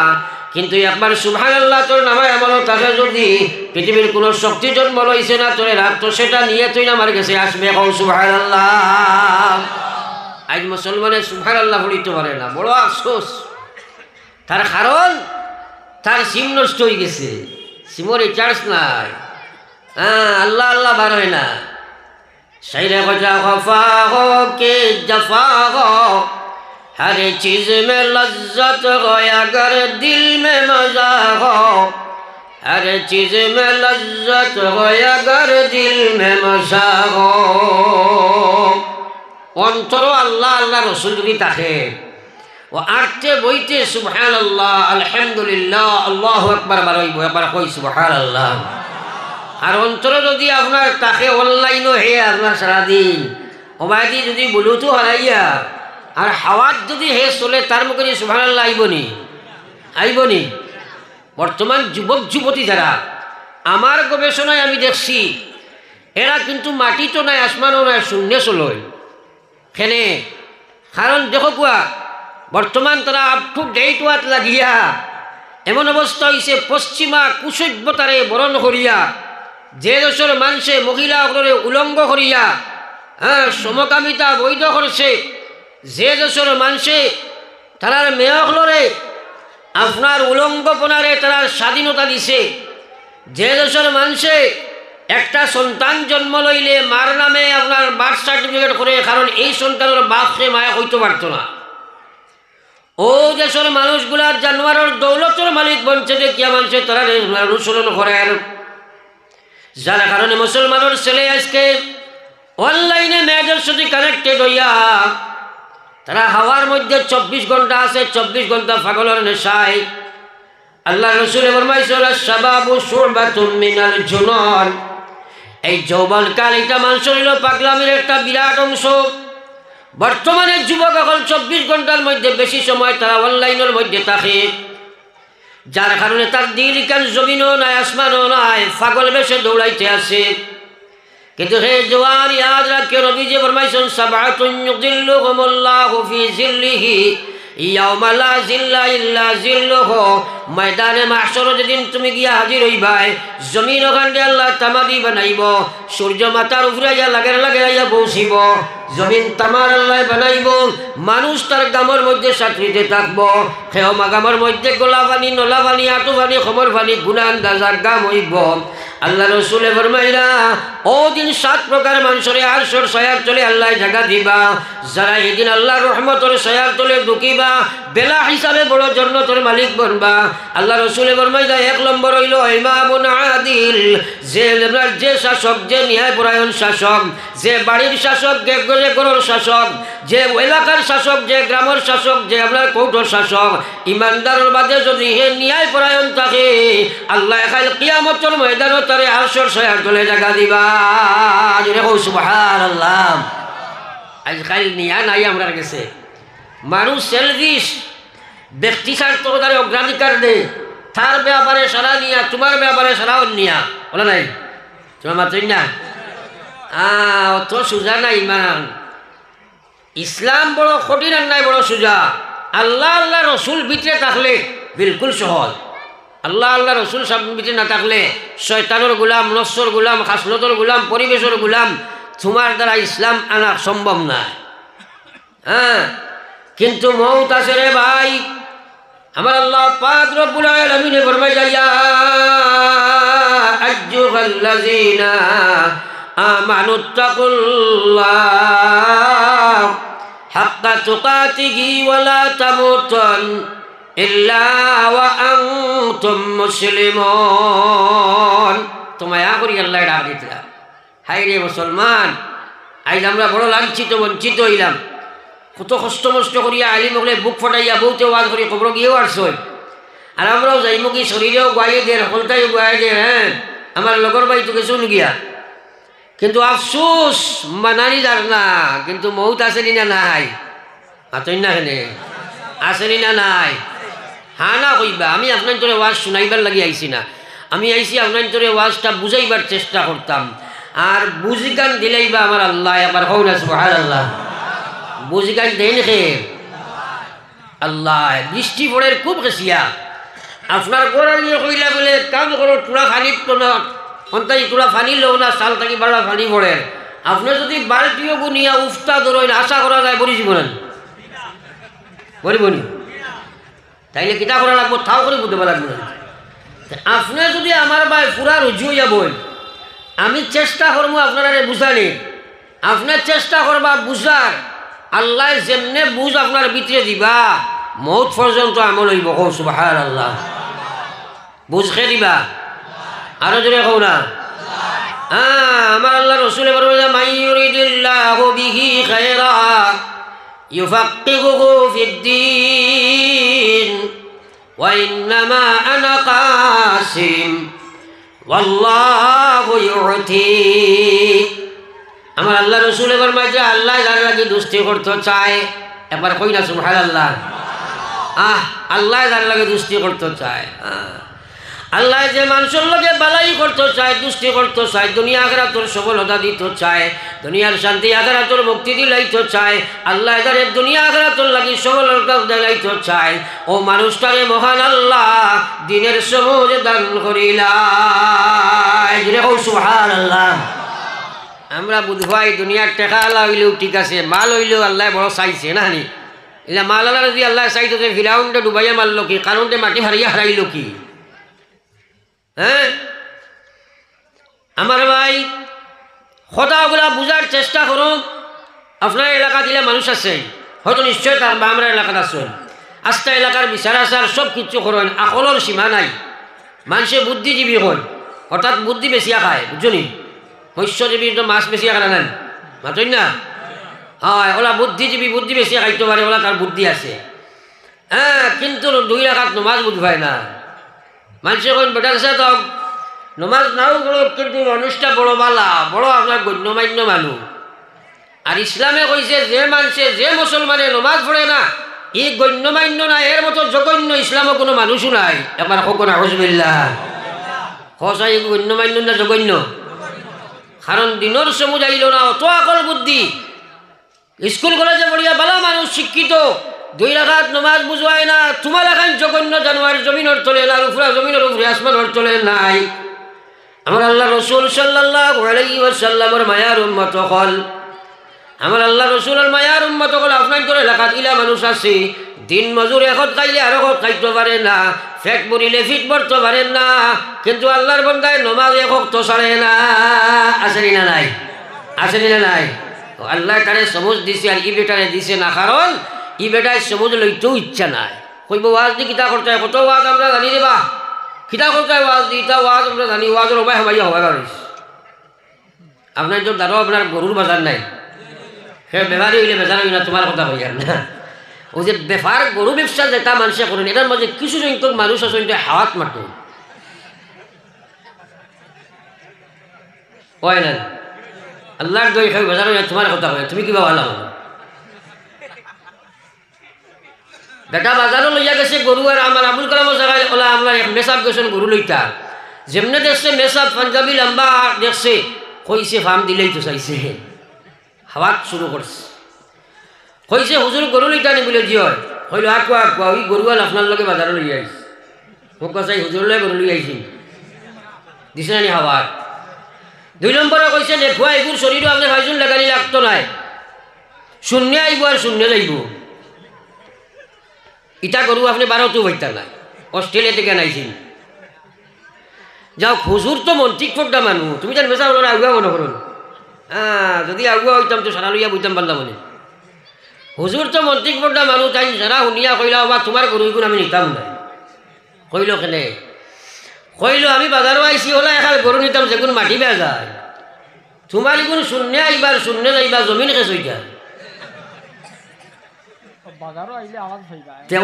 কিন্তু একবার সুবহানাল্লাহ তোর নামায় এমনও তাকে যদি পৃথিবীর কোনো শক্তি জন্ম লইছে না তোরে রাখতো, সেটা নিয়ে তুই না আমার কাছে আসবে এখন সুবহানাল্লাহ। আজ মুসলমানের সুবহানাল্লাহ বলিতে পারে না, বড় আফসোস। তার কারণ তার সিম নষ্ট হয়ে গেছে, সিমর রিচার্জ নাই, আল্লাহ আল্লাহ বার হয় না। शायरे खजा खफा हो के जफा हो, हर चीज में लज्जत हो अगर दिल में मजा हो, हर चीज में लज्जत हो अगर दिल में मजा हो। অন্তর আল্লাহ আল্লাহ রসুল যদি থাকে ও আটতে বইতে সুবহানাল্লাহ আলহামদুলিল্লাহ আল্লাহু আকবার বারইব, একবার কই সুবহানাল্লাহ। আর অন্তর যদি আপনার তাকে অনলাইনও হে আপনার সারাদিন ওবায়দি যদি ব্লুটুথ হারাইয়া আর হাওয়াত যদি হে চলে, তার মুখে সুবহানাল্লাহ আইবনি আইবনি। বর্তমান যুবক যুবতী যারা, আমার গবেষণায় আমি দেখছি এরা কিন্তু মাটি তো নাই, আসমানও নাই, শূন্য চলয়। কেনে? কারণ দেখো কুয়া বর্তমান তারা আপ টু ডেট ওয়াত লাগিয়া এমন অবস্থা হয়েছে, পশ্চিমা কুসভ্যতারে বরণ করিয়া যে দেশের মানুষে মহিলা অগ্রে উলঙ্গ করিয়া সমকামিতা বৈধ করছে, যে দেশের মানুষে তারার মেয়কলরে আপনার উলঙ্গপনারে তারা স্বাধীনতা দিছে, যে দেশের মানুষে একটা সন্তান জন্ম লইলে মার নামে আপনার বার্থ সার্টিফিকেট করে, কারণ এই সন্তানের বাপকে মায়া হইতে পারত না। ও দেশের মানুষগুলার জানোয়ারের দৌলতের মালিক বনছে দেখিয়া মানুষে তারা অনুসরণ করেন, যার কারণে মুসলমানের ছেলে আজকে অনলাইনে মেয়েদের সাথে কানেক্টেড হইয়া তারা হাওয়ার মধ্যে 24 ঘন্টা আছে, 24 ঘন্টা পাগলের নেশায়। আল্লাহ রসুল ফরমাইছেন শাবাবু শুবাতুম মিনাল জুনুন, এই যৌবনকাল এটা মানুষের হইল পাগলামির একটা বিরাট অংশ। বর্তমানে যুবক এখন 24 ঘন্টার মধ্যে বেশি সময় তারা অনলাইনের মধ্যে থাকে, যার কারণে তার দিল কান জমিনও নাই আসমানও নাই, পাগল বেশে দৌড়াইতে আছে। কিন্তু হে জওয়ান ইয়াদ রাখিও, নবী যে ফরমাইছেন সাবআতুন ইউযিল্লুহুমুল্লাহু ফি জিল্লিহি ইয়াওমা লা জিল্লা ইল্লা জিল্লুহু। ময়দানে মাহশর যেদিন তুমি গিয়া হাজির হইবাই, জমিন ওখানে আল্লাহ তামাদি বানাইব, সূর্য মাথার উপরে লাগের লাগাইয়া বসিব, জমিন তামার আল্লাহ বানাইব, মানুষ তার গামের মধ্যে সাঁতরিতে থাকবো, খেও গামের মধ্যে গোলা পানি, নলা পানি, আঁটু পানি, খমর পানি, গুনান গাজার গাম হইব। আল্লাহ রসুলে ফরমাইলা ও দিন 7 প্রকার মানুষের আরশের ছায়ার তলে আল্লাহ জায়গা দিবা, যারা এদিন আল্লাহর রহমতের ছায়ার তলে ঢুকিবা বেলা হিসাবে বড় জান্নাতের মালিক বনবা। আল্লাহ রসুলে ফরমাইলা 1 নম্বর হইল ইমামুন আদিল, যে শাসক, যে ন্যায়পরায়ণ শাসক, যে বাড়ির শাসক, যে ঘরের শাসক, যে এলাকার শাসক, যে গ্রামের শাসক, যে আপনার কৌটোর শাসক, ইমানদারের বাদে যদি হে ন্যায়পরায়ণ থাকে, আল্লাহ কাল কিয়ামতের ময়দানে তারে আরশের ছায়ার তলে জায়গা দিবা। জোরে কও সুবহানাল্লাহ। আজকাল নিয়া নাই আমরা কাছে, মানুষ সেলফিশ, ব্যক্তি স্বার্থ তারে অগ্রাধিকার দেয়, তার ব্যাপারে সারা নিয়া, তোমার ব্যাপারে সারাও নিয়া, বলে নাই তোমার মাত্রই না। অত সোজা না ইমান। ইসলাম বড় কঠিন আর নাই বড় সোজা। আল্লাহ আল্লাহ রসুল ভিতরে থাকলে বিলকুল সহজ। আল্লাহ আল্লাহ রসুল সব ভিতরে না থাকলে শয়তানের গোলাম, নফসর গোলাম, খাসলতর গোলাম, পরিবেশের গোলাম, তোমার দ্বারা ইসলাম আনা সম্ভব না। কিন্তু মৌত আছে রে ভাই। আমার আল্লাহ পাক রব্বুল আলামিন ফরমায় ইয়া আইয়ুহাল্লাযীনা আমানুত্তাকুল্লাহ হাক্কা তুকাতিহি ওয়া লা তামুতুন ইল্লা ওয়া আনতুম মুসলিমুন। তোমায় করি আল্লাহ ডাক দিতরা, হাই রে মুসলমান, আইজ আমরা বড় লাঞ্ছিত বঞ্চিত হইলাম। কত কষ্ট মষ্ট করিয়া আলিম হলে বুক ফটাইয়া বউতে ওয়াজ করি খবর গিয়েও আসছই, আর আমরাও যাইমু কি শরীরেও গায়ে দের, হলতাই গায়ে দের। আমার লগর ভাই তো গেছুন গিয়া, কিন্তু আফসুস মানানি যার না। কিন্তু মৌত আসেনি না নাই? আতই না হেনে আসেনি না নাই? হ্যাঁ না কইবা। আমি আপনার তোরে ওয়াজ শুনাইবার লাগি আইছি না, আমি আইছি আপনার তোরে ওয়াজটা বুঝাইবার চেষ্টা করতাম। আর বুঝিগান দিলেই বা আমার আল্লাহ একবার হও না সুবহানাল্লাহ। বুঝিগান দেন খে আল্লাহ বৃষ্টি পড়ে খুব খেসিয়া আপনার ঘর নিয়ে কইলা বলে কাম করো তোরা ফানি অন্তাই তোরা ফানি লো না সাল থাকি বাড়া ফানি পড়ে আপনি যদি বালতিও বুনিয়া উফতা ধরেন আশা করা যায় বলি জীবনেন বলিবনি তাইলে কিতা করা লাগবো তাও করে বুঝতে লাগবে আপনি যদি আমার ভাই পুরা রুজু হইয়া বই আমি চেষ্টা করবো আপনারা বুঝানি আপনার চেষ্টা করবা বুঝার আল্লাহ যেমনে বুঝ আপনার ভিতরে দিবা মৌত পর্যন্ত আমল হইব কৌ সুবহানাল্লাহ বুঝ খেয়ে দিবা আরো জোরে কৌ না আমার আল্লাহ রসুলে বলবে মাইয়ুরিদিল্লাহু বিহি খায়রা ইউফাক্কিহুহু ফিদ্দীন ওয়া ইন্নামা আনা কাসিম ওয়াল্লাহু ইউতি আমার আল্লাহ রসুলে বলবে যে আল্লাহ যার লাগি দুস্তি করতে চায় একবার কই না সুবহানাল্লাহ আল্লাহ যার লাগে দুস্তি করতে চায় আল্লাহ যে মানুষের লগে বালাই করতে চায় দুষ্টি করতে চায় দুনিয়া আখিরাতের সফলতা দিতে চায় দুনিয়ার শান্তি আখিরাতের মুক্তি দিলাইতে চায় আল্লাহ যারে দুনিয়া আখিরাতের লাগি সফলতা দিলাইতে চায় ও মানুষটারে মহান আল্লাহ দিনের সবুজ দান করিলাই জুড়ে কও সুবহানাল্লাহ আমরা বুঝবাই দুনিয়ার টেকা আল্লাহ হইলেও ঠিক আছে মাল হইলেও আল্লাহ বড় চাইছে না নি এলা মাল আল্লাহ যদি আল্লাহ চাইতো যে ফিরাউনটা ডুবাইয়া মারলো কি কারণটা মাটি হারিয়া হারাইল কি হ্যাঁ আমার ভাই কথাগুলা বুঝার চেষ্টা করুন আপনার এলাকা দিলে মানুষ আছে হয়তো নিশ্চয় তার বা আমরা এলাকাত আছেন আস্তা এলাকার বিচার আচার সব কিছু করেন আকলের সীমা নাই মানুষে বুদ্ধিজীবী হয় হঠাৎ বুদ্ধি বেশিয়া খায় বুঝলি মৎস্যজীবী তো মাছ বেশিয়া খানা নেন মাতই না হয় ওলা বুদ্ধিজীবী বুদ্ধি বেশিয়া খাইতে পারে ওলা তার বুদ্ধি আছে হ্যাঁ কিন্তু 2 রাকাত নমাজ বুঝবাই না মানুষের কোন বেটা আছে তো নমাজ নাও বড় কিন্তু মানুষটা বড় বালা বড় আপনার গণ্যমান্য মানুষ আর ইসলামে কইছে যে মানুষে যে মুসলমানে নমাজ পড়ে না এই গণ্যমান্য না এর মতো জঘন্য ইসলামও কোনো মানুষও নাই একবার কখন আউযুবিল্লাহ হসাই গণ্যমান্য না জঘন্য কারণ দিনের সমুজ আইল না অত আকল বুদ্ধি স্কুল কলেজে পড়িয়া বালা মানুষ শিক্ষিত 2 রাকাত নমাজ বুঝায় না তোমার এখন জঘন্য জানোয়ার জমিনের তলে না উপরা জমিনের উপরে আসমানের তলে নাই আমার আল্লাহ রসুল সাল্লাল্লাহু আলাইহি ওয়াসাল্লামের মায়ার উম্মত হল আমার আল্লাহ রসুলের মায়ার উম্মত হল আপনার তোর এলাকাত ইলা মানুষ আছে দিন মজুর এখন খাইলে আর এখন খাইতে পারে না ফেট বলিলে ফিট পড়তে পারে না কিন্তু আল্লাহর বন্দায় নমাজ এখন তো ছাড়ে না আসেনি না নাই আসেনি না নাই আল্লাহ তারে সমুজ দিছে আর ই বেটারে দিছে না কারণ ই বেটায় সমুজ লইতেও ইচ্ছা নাই কইব ওয়াজ দি কিতা করতে হয় কত ওয়াজ আমরা জানি দেবা কিতা করতে হয় ওয়াজ দি ইটা ওয়াজ আমরা জানি ওয়াজের উপায় হবাইয়া হবাই পারিস আপনার তো দাঁড়ো আপনার গরুর বাজার নাই সে বেপারি হইলে বেচার হইলে তোমার কথা কই আর না ও যে বেপার গরু ব্যবসা যেটা মানুষে করেন এটার মাঝে কিছু সংখ্যক মানুষ আছে হাওয়াত মারত কয় না আল্লাহর দই খাই বেচার হইলে তোমার কথা কয় তুমি কিবা ভালো বেটা বাজারও লইয়া গেছে গরু আর আমার আবুল কালাম জায়গায় ওলা আমরা মেসাব গেছেন গরু লইতা যেমনে দেখছে মেসাব পাঞ্জাবি লম্বা দেখছে কইছে ফার্ম দিলেই তো চাইছে হাওয়াত শুরু করছে কইছে হুজুর গরু লইতা নি বলে জিয় হইল আকুয়া আকুয়া ওই গরুয়াল আপনার লগে বাজারও লইয়া আইছে মোক কাছে হুজুর লগে গরু লই আইছি দিছে নি হাওয়াত 2 নম্বরে কইছে দেখুয়া এগুর শরীরও আপনি ভাইজুন লাগানি লাগতো নাই শূন্য আইব আর শূন্য যাইব ইটা গরু আপনি 12 বইতা নাই অস্ট্রেলিয়া থেকে আনাইছেন যাও হুজুর তো মন্ত্রিক ফোড্ডা মানুষ তুমি জান বেচা বলো না আগুয়া মনে করুন যদি আগুয়া হইতাম তো সারা লইয়া বইতাম পারলাম মনে হুজুর তো মন্ত্রিক ফোড্ডা মানুষ তাই যারা শুনিয়া কইলা বা তোমার গরু গুণ আমি নিতাম না কইল কেনে কইল আমি বাজারও আইসি হলে এখান গরু নিতাম যেগুন মাটি বেয়া যায় তোমার এগুন শূন্য আইবার শূন্য যাইবা জমিন খেস হইতা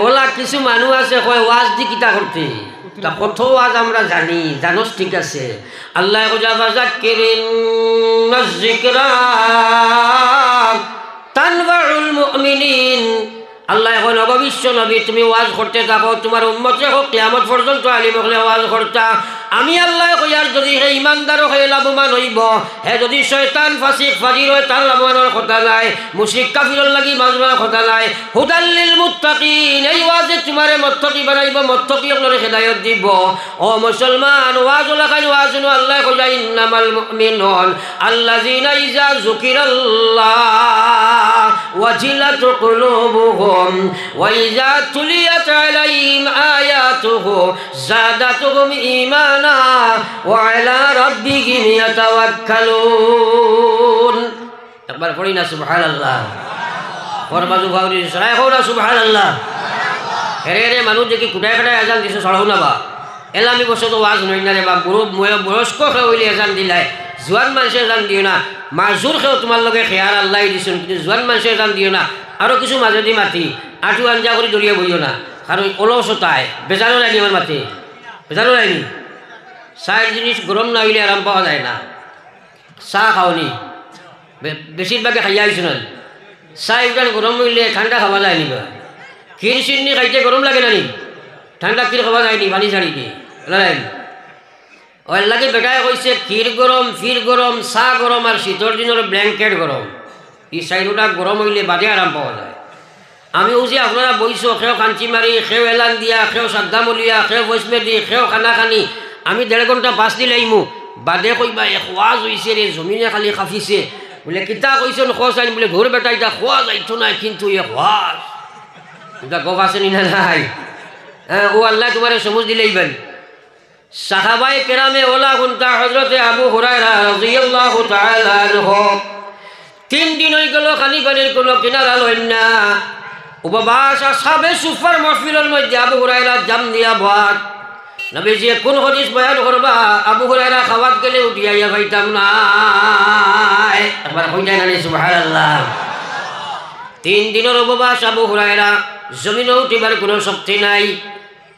ওলা কিছু মানুষ আছে কয় ওয়াজ দি কিতা করতে তা কত ওয়াজ আমরা জানি জানোস ঠিক আছে আল্লাহ তানবাউল মুমিনিন আল্লাহ এখন অবশ্য নবী তুমি ওয়াজ করতে থাকো, তোমার উম্মতে হোক কিয়ামত পর্যন্ত আলিম হলে ওয়াজ করতা। আমি আল্লাহ কইয়ার যদি হে ইমানদারও হে লাভবান হইব, হে যদি শয়তান ফাসিক ফাজির হয় তার লাভবানের কথা নাই, মুশরিক কাফিরর লাগি মাজবার কথা নাই। হুদাল্লিল মুত্তাকিন, এই ওয়াজে তোমারে মুত্তাকি বানাইব, মুত্তাকি আপনারে হেদায়েত দিব। ও মুসলমান, ওয়াজ লাগাই ওয়াজ নো আল্লাহ কইয়া ইন্নামাল মুমিনুন আল্লাযিনা ইযা যুকিরাল্লাহ ওয়াজিলাত কুলুবুহুম ওয়া ইযা তুলিয়াত আলাইহিম আয়াতুহু যাদাতুহুম ঈমানা ওয়া আলা রাব্বিহিম ইয়াতাওয়াক্কালুন। একবার পড়ি না সুবহানাল্লাহ। ফরমাজু গাউরি সরাই হো না সুবহানাল্লাহ। হেরে মানুষ দেখি কুটায় কুটায় আজান দিছে সরাও না বা এলামি বসে তো ওয়াজ নই না রে বা বয়স্ক হইলে আজান দিলাই, জোয়ান মানুষে আজান দিও না। মাজুর খেয়েও তোমার লগে খেয়ার আল্লাহ দিছেন, কিন্তু জোয়ান মানুষে আজান দিও না। আরও কিছু মাজেদি মাতি আঁঠু আঞ্জা করে দরিয়া বইও না, কারণ অলসতায় বেজারও লাইনি আমার মাতি, বেজারও লাইনি। চায়ের জিনিস গরম না হইলে আরাম পাওয়া যায় না। চাহ খাওনি বেশিরভাগে খাইয়া আইছো না, চাহ একবার গরম হইলে ঠান্ডা খাওয়া যায় নি। ক্ষীর চিনি খাইতে গরম লাগে না নি, ঠান্ডা ক্ষীর খাওয়া যায়নি পানি ছাড়ি দিয়ে ওর লাগে বেটায় কইছে ক্ষীর গরম, ফির গরম, চাহ গরম আর শীতর দিনের ব্ল্যাঙ্কেট গরম। এই চাইরোটা গরম হইলে বাদে আরাম পাওয়া যায়। আমিও যে আপনারা বইছো, খেও কাঞ্চি মারি, খেও এলান দিয়া, খেও সাদ্দামলিয়া, খেও বৈষ্ণেদি, খেও খানা খানি, আমি 1.5 ঘণ্টা 5 দিন লাইমু, বাদে কইবা এ খোয়াজ হইছে রে, জমিনে খালি খাফিছে বলে কিতা কইছেন খোঁজ আইন বলে ঘর বেটা এটা খোয়া যাইতো না, কিন্তু এ খোয়াজ এটা গপ আছে নি না নাই? হ্যাঁ, ও আল্লাহ তোমার সমুজ দিলেইবেন। সাহাবায়ে কেরামে ওলা গুনতা হযরতে আবু হুরায়রা রাদিয়াল্লাহু তাআলা আনহু 3 দিন হয়ে গেল খালি পানির কোনো কিনারা লইন না। উপবাস আসহাবে সুফার মাহফিলের মধ্যে আবু হুরায়রা জাম দিয়া ভাত। নবীজি কোন হাদিস বয়ান করবা, আবু হুরায়রা খাওয়াত গেলে উঠিয়া পাইতাম না। একবার কই যায় না সুবহানাল্লাহ। 3 দিনের উপবাস আবু হুরায়রা, জমিনে উঠিবার কোনো শক্তি নাই।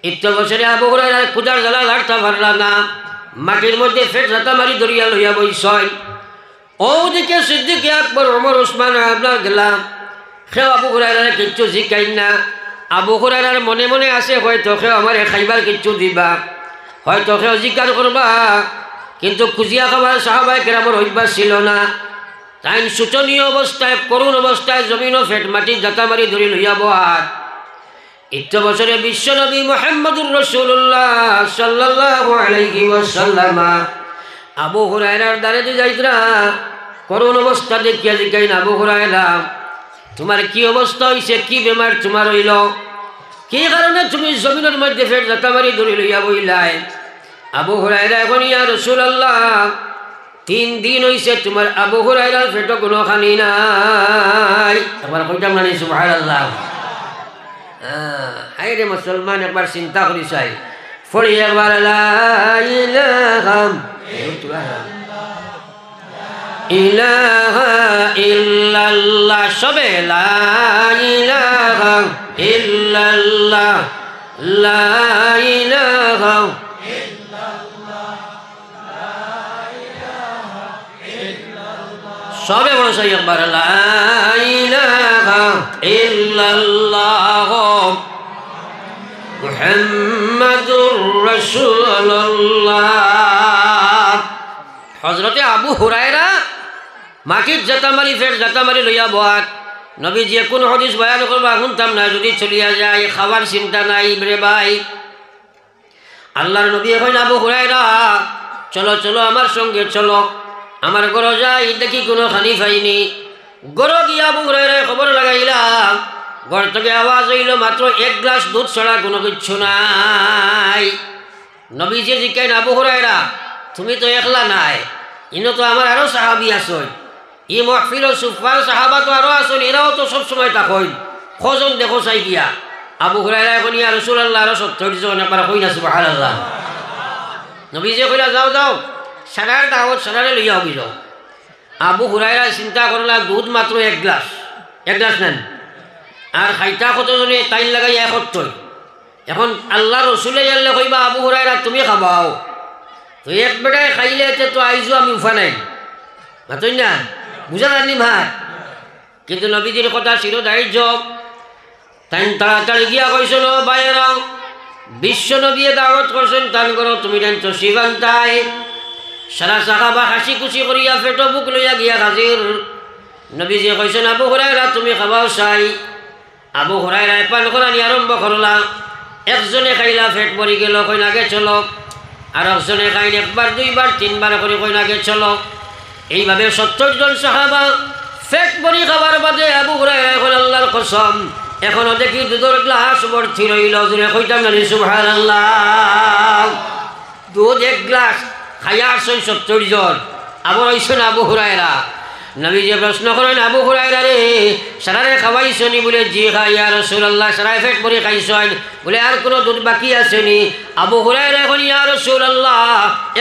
ইত্য বছরে আবু হুরায়রা ক্ষুধার জ্বালা লাড়তে পারলা না, মাটির মধ্যে ফেট রাতা মারি দরিয়া লইয়া বইছয়। ওদিকে সিদ্দিক আকবর, ওমর, ওসমান আপনার গেলাম, সেও আবু হুরায়রার কিচ্ছু শিখাই না। আবু হুরায়রার মনে মনে আছে হয়তো সেও আমার খাইবার কিচ্ছু দিবা, হয়তো সেও জিজ্ঞাসা করবা, কিন্তু খুঁজিয়া খাবার সাহাবায়ে কেরামের অভ্যাস ছিল না। তাই শোচনীয় অবস্থায়, করুণ অবস্থায় জমিন ফেট মাটি জাতা মারি ধরি লইয়া বহাত। ইত্য বছরে বিশ্বনবী মুহাম্মদুর রাসূলুল্লাহ সাল্লাল্লাহু আলাইহি ওয়াসাল্লাম আবু হুরায়রার দ্বারে যাইতরা, করুণ অবস্থা দেখিয়া জিজ্ঞাসা, আবু হুরায়রা তোমার কি অবস্থা হইছে, কি বেমার তোমার হইল, কি কারণে তুমি জমিনের মধ্যে ফের জাতা মারি ধরি লইয়া বইলাই? আবু হুরায়রা এখন, ইয়া রাসূলুল্লাহ 3 দিন হইছে তোমার আবু হুরায়রার পেটে কোনো খানি নাই। একবার কইতাম না সুবহানাল্লাহ। হায় রে মুসলমান, একবার চিন্তা করি চাই, ফড়ি একবার লা ইলাহা ইলাহা ইল্লাল্লাহ, সবে লা ইলাহা ইল্লাল্লাহ, লা ইলাহা সবে বড় সাই একবার লা ইলাহা ইল্লাল্লাহ মুহাম্মাদুর রাসূলুল্লাহ। হযরতে আবু হুরায়রা মাটির জাতা মারি ফের জাতা মারি লইয়া বহাত। নবীজি কোন হাদিস বয়ান করবা শুনতাম না, যদি চলিয়া যায় খাবার চিন্তা নাই রে ভাই। আল্লাহর নবী এখন, আবু হুরায়রা চলো চলো আমার সঙ্গে চলো, আমার ঘর যাই, দেখি কোনো খানি পাইনি। ঘর গিয়া আবু হুরায়রা খবর লাগাইলাম, ঘর থেকে আওয়াজ হইল মাত্র 1 গ্লাস দুধ ছাড়া কোনো কিচ্ছু নাই। নবীজি জিজ্ঞাসা, আবু হুরায়রা তুমি তো একলা নাই, ইনো তো আমার আরো সাহাবি আসন, ই মাহফিল সুফার সাহাবা তো আরো আসন, এরাও তো সবসময় তাকই, খোঁজন দেখো চাই গিয়া। আবু হুরায়রা এখন, ইয়া রাসূলুল্লাহ আরো 70 একবার কই না সুবহানাল্লাহ। নবীজি কইলা, যাও যাও সারার দাওয়াত সারারে লইয়া হবি যাও। আবু হুরায়রা চিন্তা করলা, দুধ মাত্র 1 গ্লাস, 1 গ্লাস নেন, আর খাইতা কতজনে টাইম লাগাই 71। এখন আল্লাহ রসুলে জানলে কইবা, আবু হুরায়রা তুমি খাবাও, তো এক বেটায় খাইলে তো আইজো আমি উফা নাই, মাতই না, বুঝা জানি ভাত। কিন্তু নবীজির কথা চিরদার্য, তাই তাড়াতাড়ি গিয়া কইছো ন বাইরা বিশ্ব নবী দাওয়াত করছেন তান করো তুমি দেন তো শিবান্তাই সারা সাহাবা হাসি খুশি করিয়া পেটো বুক লইয়া গিয়া হাজির নবীজি কইছেন আবু হুরায়রা তুমি খাবাও চাই আবু হুরায়রা পান করানি আরম্ভ করলা একজনে খাইলা পেট ভরি গেল কই নাগে চলো আর একজনে খাইন একবার দুইবার তিনবার করে কই নাগে চলো এইভাবে 70 জন সাহাবা পেট ভরি খাবার বাদে আবু হুরায়রা কইল আল্লাহর কসম এখনো দেখি দুধের গ্লাস ভর্তি রইল জুড়ে কইতাম না সুবহানাল্লাহ দুধ এক গ্লাস খাইয়া 70 জন আবার হইছেন আবু হুরায়রা নবীজি প্রশ্ন করেন আবু হুরায়রা রে সারারে খাওয়াইছনি বলে জি খাই ইয়া রাসূলুল্লাহ সারায় পেট ভরে খাইছেন বলে আর কোনো দুধ বাকি আছেনি আবু হুরায়রা কইন ইয়া রাসূলুল্লাহ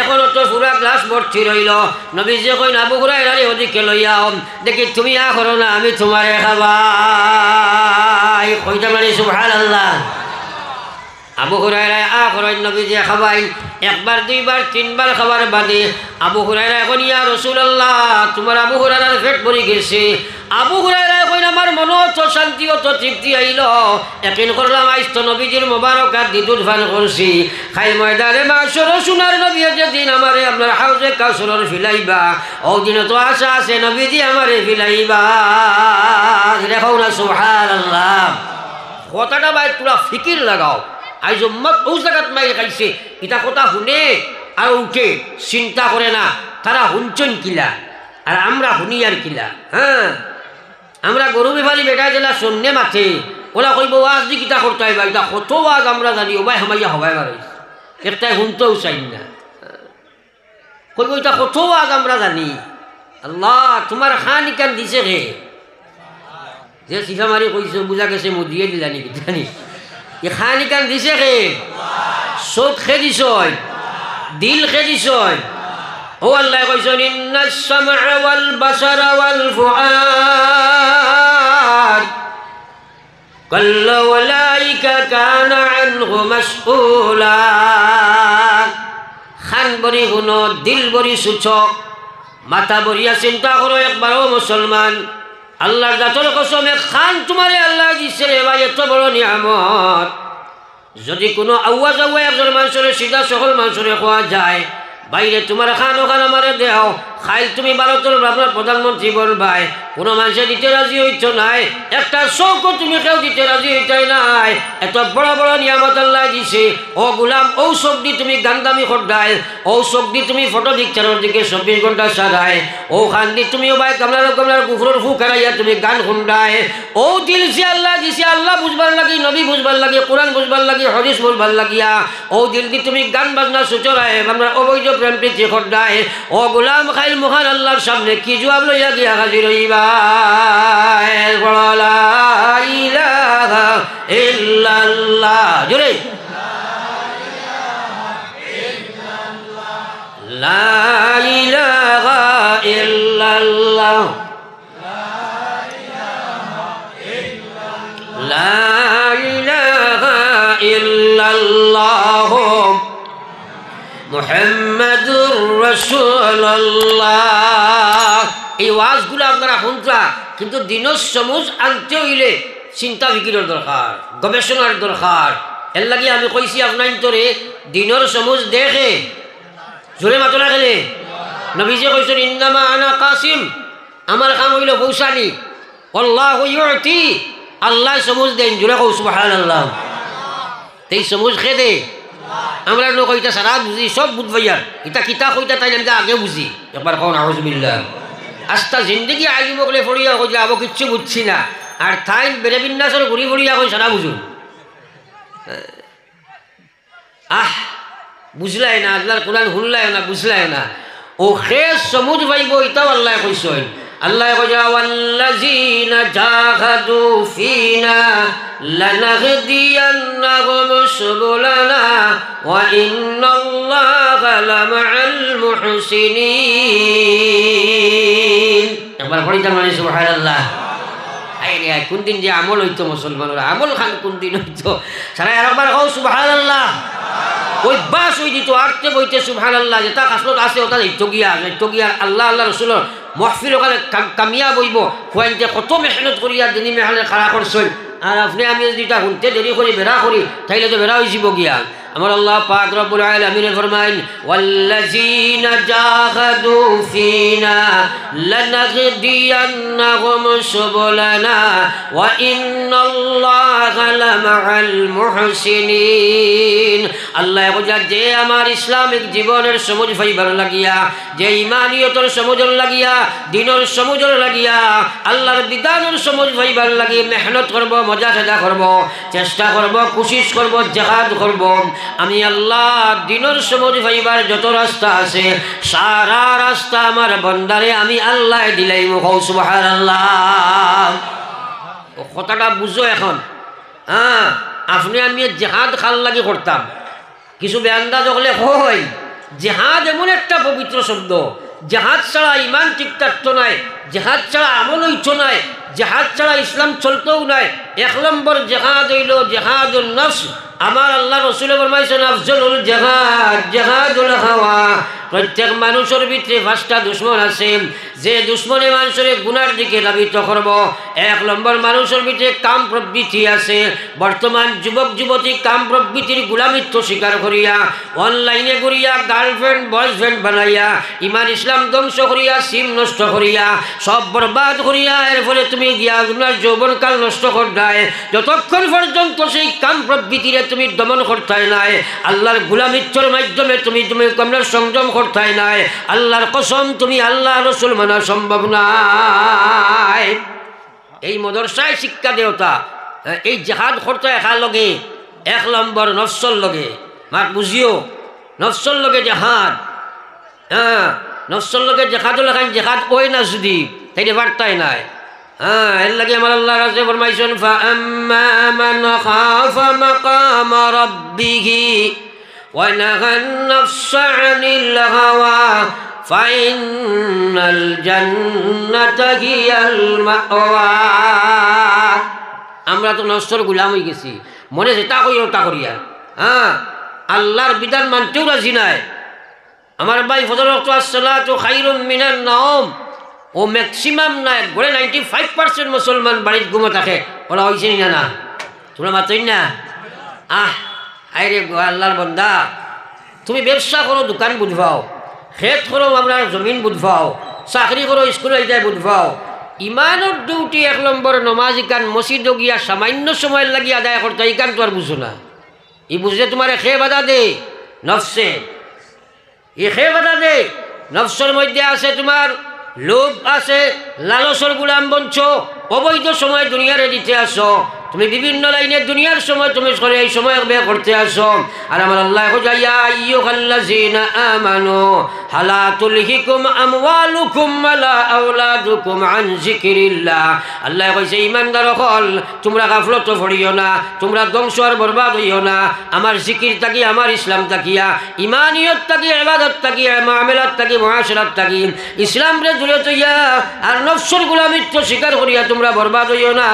এখনো তো পুরা গ্লাস ভর্তি রইল নবীজি কইন আবু হুরায়রা রে ওদিকে লইয়াও দেখি তুমি আ করো না আমি তোমারে খাওয়াই কইতা মানে সুবহানাল্লাহ আবু হুরায়রা আ করেন নবীজি খাওয়াইন একবার দুইবার তিনবার খাবার বাদে আবু হুরায়রা কইন ইয়া রাসূলুল্লাহ তোমার আবু হুরায়রার পেট ভরে গেছে আবু হুরায়রা কইন আমার মনে তো শান্তি ও তো তৃপ্তি আইল একদিন করলাম আইস তো নবীজির মোবারক আর দুধ পান করছি খাই ময়দানে মাশর সোনার নবী যেদিন আমারে আপনার হাউজে কাউসার ফিলাইবা ও দিন তো আশা আছে নবীজি আমারে ফিলাইবা দেখো না সুবহানাল্লাহ কথাটা ভাই তোরা ফিকির লাগাও আজ উম্মত ও জায়গাত মাই খাইছে এটা কথা শুনে আর উঠে চিন্তা করে না তারা হুনচন কিলা আর আমরা শুনি আর কিলা হ্যাঁ আমরা গরু বিফালি বেটা দিলা শূন্য মাথে ওরা কইব ওয়াজ দি কিতা করতে হইবা এটা কত ওয়াজ আমরা জানি ওবাই হামাইয়া হবাই মারাই একটাই শুনতেও চাই না কইব এটা কত ওয়াজ আমরা জানি আল্লাহ তোমার খান ইকান দিছে রে যে সিফা মারি কইছো বুঝা গেছে মুদিয়ে দিলা নাকি জানি এ খান ইকান দিছে কে চোখ খেদিছ দিল খেদিছ ও আল্লাহ কইছেন ইন্নাস সামআ ওয়াল বাসারা ওয়াল ফুআদ কাল্লা ওয়ালাইকা কানা আনহু মাসউলা খান বরি গুনো দিল বরি সুচ মাথা বরিয়া চিন্তা করো একবারও মুসলমান আল্লাহর জাতের কসমে খান তোমারে আল্লাহ দিছে রে ভাই এত বড় নিয়ামত যদি কোনো আওয়াজ একজন মানুষের সিধা সকল মানুষের খোয়া যায় বাইরে তোমার খান ওখানে আমারে দেও খাইল তুমি ভারতের আপনার প্রধানমন্ত্রী বলবাই কোনো মানুষের দিতে রাজি হইতো নাই একটা চৌকো তুমি কেউ দিতে রাজি হইতাই নাই এত বড় বড় নিয়ামত আল্লাহ দিছে ও গুলাম ও চোখ দি তুমি গান দামি খড্ডায় ও চোখ দি তুমি ফটো পিকচারের দিকে 24 ঘন্টা সারায় ও খান দি তুমি ভাই গামলার কুকুরের ফু খেলাইয়া তুমি গান খুন্ডায় ও দিল সে আল্লাহ দিছে আল্লাহ বুঝবার লাগি নবী বুঝবার লাগি কোরআন বুঝবার লাগি হদিস বলবার লাগিয়া ও দিল দি তুমি গান বাজনা সুচরায় আমরা অবৈধ প্রেম প্রীতি খড্ডায় ও গুলাম খাইল মহান আল্লাহর সামনে কি জবাব লইয়া গিয়া হাজির হইবা লা ইলাহা ইল্লাল্লাহ জোরে লা ইলাহা ইল্লাল্লাহ লা ইলাহা ইল্লাল্লাহ মুহাম্মাদুর রাসূলুল্লাহ এই ওয়াজগুলো আপনারা শুনতা কিন্তু দিনের সমুজ আনতে হইলে চিন্তা ফিকিরের দরকার গবেষণার দরকার এর লাগে আমি কইছি আপনার তোরে দিনের সমুজ দেখে জোরে মাতো না খেলে নবীজি কইছেন ইন্নামা আনা কাসিম আমার কাম হইল পৌঁছানি আল্লাহু ইউতি আল্লাহ সমুজ দেন জোরে কও সুবহানাল্লাহ এই সমুজ খেদে আমরা লোক এটা সারা বুঝি সব বুঝবাইয়ার এটা কিতা কইতা তাই আমি আগে বুঝি একবার কোন আউযুবিল্লাহ আস্তা জিন্দগি আলিম বলে ফড়িয়া কইলা আবো কিচ্ছু বুঝছি না আর তাই বেরে বিন্যাসর ঘুরি ফড়িয়া কই সারা বুঝুন বুঝলাই না আল্লাহর কোরআন শুনলাই না বুঝলাই না ও খেস সমুজ ভাইব এটাও আল্লাহ কইছেন আল্লাহ কইয়া ওয়াল্লাযিনা জাহাদু ফিনা লানাহদিয়ান্নাহুম সুবুলানা ওয়া ইন্নাল্লাহা লামাআল মুহসিনিন একবার পড়ি তার মানে সুবহানাল্লাহ আইরে কোন দিন যে আমল হইতো মুসলমানরা আমল খান কোন দিন হইতো সারা একবার কও সুবহানাল্লাহ ওই বাস হই দিত আরতে বইতে সুবহানাল্লাহ যেটা কাসলত আছে ওটা তো গিয়া আল্লাহ আল্লাহ রাসূলের মাহফিল ওখানে কামিয়া বইব কোয়াইতে কত মেহনত করিয়া দিনী মেহনত খাড়া করছেন আর আপনি আমি যদি এটা শুনতে দেরি করি বেড়া করি তাইলে তো বেড়া হয়েছিব গিয়া আমার আল্লাহ পাক রব্বুল আলামিন ফরমাইন ওয়াল্লাযীনা জাহাদু ফীনা লানাহদিয়ান্নাহুম সুবুলানা ওয়া ইন্নাল্লাহা লামাআল মুহসিনিন আল্লাহ কইয়া যে আমার ইসলামিক জীবনের সমুজ ফাইবার লাগিয়া যে ইমানিয়তের সমুজর লাগিয়া দ্বীনের সমুজর লাগিয়া আল্লাহর বিধানের সমুজ ফাইবার লাগি মেহনত করব মজা খেলা করব চেষ্টা করব কোশিশ করব জিহাদ করব আমি আল্লাহ দ্বীনের সমুজ ফাইবার যত রাস্তা আছে সারা রাস্তা আমার বন্দারে আমি আল্লাহ দিলাই মুখ সুবহানাল্লাহ ও কথাটা বুঝো এখন হ্যাঁ আপনি আমি জিহাদ খাল লাগি করতাম কিছু বেআন্দাজ হলে হয় জিহাদ এমন একটা পবিত্র শব্দ জিহাদ ছাড়া ইমান ঠিক থাকতো নাই জিহাদ ছাড়া আমল হইতো নাই জিহাদ ছাড়া ইসলাম চলতেও নাই 1 নম্বর জিহাদ হইল জিহাদুন নফস আমার আল্লাহ রসুলে ফরমাইছেন আফজলুল জিহাদ জিহাদুল হাওয়া প্রত্যেক মানুষের ভিতরে 5টা দুশ্মন আছে যে দুশ্মনে মানুষের গুনার দিকে ধাবিত করব 1 নম্বর মানুষের ভিতরে কাম প্রবৃত্তি আছে বর্তমান যুবক যুবতী কাম প্রবৃত্তির গোলামিত্ব স্বীকার করিয়া অনলাইনে করিয়া গার্লফ্রেন্ড বয়ফ্রেন্ড বানাইয়া ইমান ইসলাম ধ্বংস করিয়া সিম নষ্ট করিয়া সব বরবাদ করিয়া এর ফলে তুমি গিয়া তোমার যৌবনকাল নষ্ট করতে যতক্ষণ পর্যন্ত সেই কাম প্রবৃত্তিরে তুমি দমন করতে নাই আল্লাহর গোলামিত্বর মাধ্যমে তুমি কমলার সংযম করতে নাই আল্লাহর কসম তুমি আল্লাহ রসুল মানা সম্ভব নাই এই মদরসায় শিক্ষা দেওতা এই জিহাদ করতে একা লগে 1 নম্বর নফসর লগে মাত বুঝিও নফসর লগে জিহাদ হ্যাঁ নফসর লগে জিহাদ লেখান জিহাদ ওই না যদি তাই বার্তাই নাই এর লাগে আমার আল্লাহ রাসূল ফরমাইছেন ফাআম্মা মান খাফা মাকাম রাব্বিহি ওয়া নাহান নাফসা আনিল হাওয়া ফাইনাল জান্নাতা হিয়াল মাওয়া আমরা তো নফসের গোলাম হয়ে গেছি মনে যেটা করি ওটা করিয়া আল্লাহর বিধান মানতেও রাজি নাই আমার ভাই ফজর ওয়াক্ত আসসালাতু খায়রুম মিনান নাওম ও ম্যাক্সিমাম নাই গড়ে 95% মুসলমান বাড়িতে ঘুমো থাকে ওরা হয়েছে না না তোমরা মাত্রই না আরে আল্লাহর বন্দা তুমি ব্যবসা করো দোকান বুঝবাও খেত করো আপনার জমিন বুঝবাও চাকরি করো স্কুলে যাই বুঝবাও ইমানের ডিউটি 1 নম্বর নমাজ ইকান মসজিদ গিয়া সামান্য সময় লাগি আদায় করতে ইকান তো আর বুঝো না ই বুঝলে তোমার খে বাধা দে নফসে ই খে বাধা দে নফসের মধ্যে আছে তোমার লোভ আছে লালসর গুলাম বঞ্চ অবৈধ সময় দুনিয়ারে দিতে আসো তুমি বিভিন্ন লাইনে দুনিয়ার সময় তুমি করে এই সময় ব্যয় করতে আসো আর আমার আল্লাহ ইয়া আইয়ুহাল্লাযীনা আমানু হালা তুলহিকুম আমওয়ালুকুম ওয়ালা আওলাদুকুম আন যিকরিল্লাহ আল্লাহ কইছে ঈমানদার হল তোমরা গাফলত পড়িও না তোমরা ধ্বংস আর বরবাদ হইও না আমার জিকির থাকি আমার ইসলাম থাকিয়া ইমানিয়ত থাকি ইবাদত থাকি মুআমালাত থাকি মুআশারাত থাকি ইসলাম রে জুড়ে তইয়া আর নফসের গোলামিত্ব স্বীকার করিয়া তোমরা বরবাদ হইও না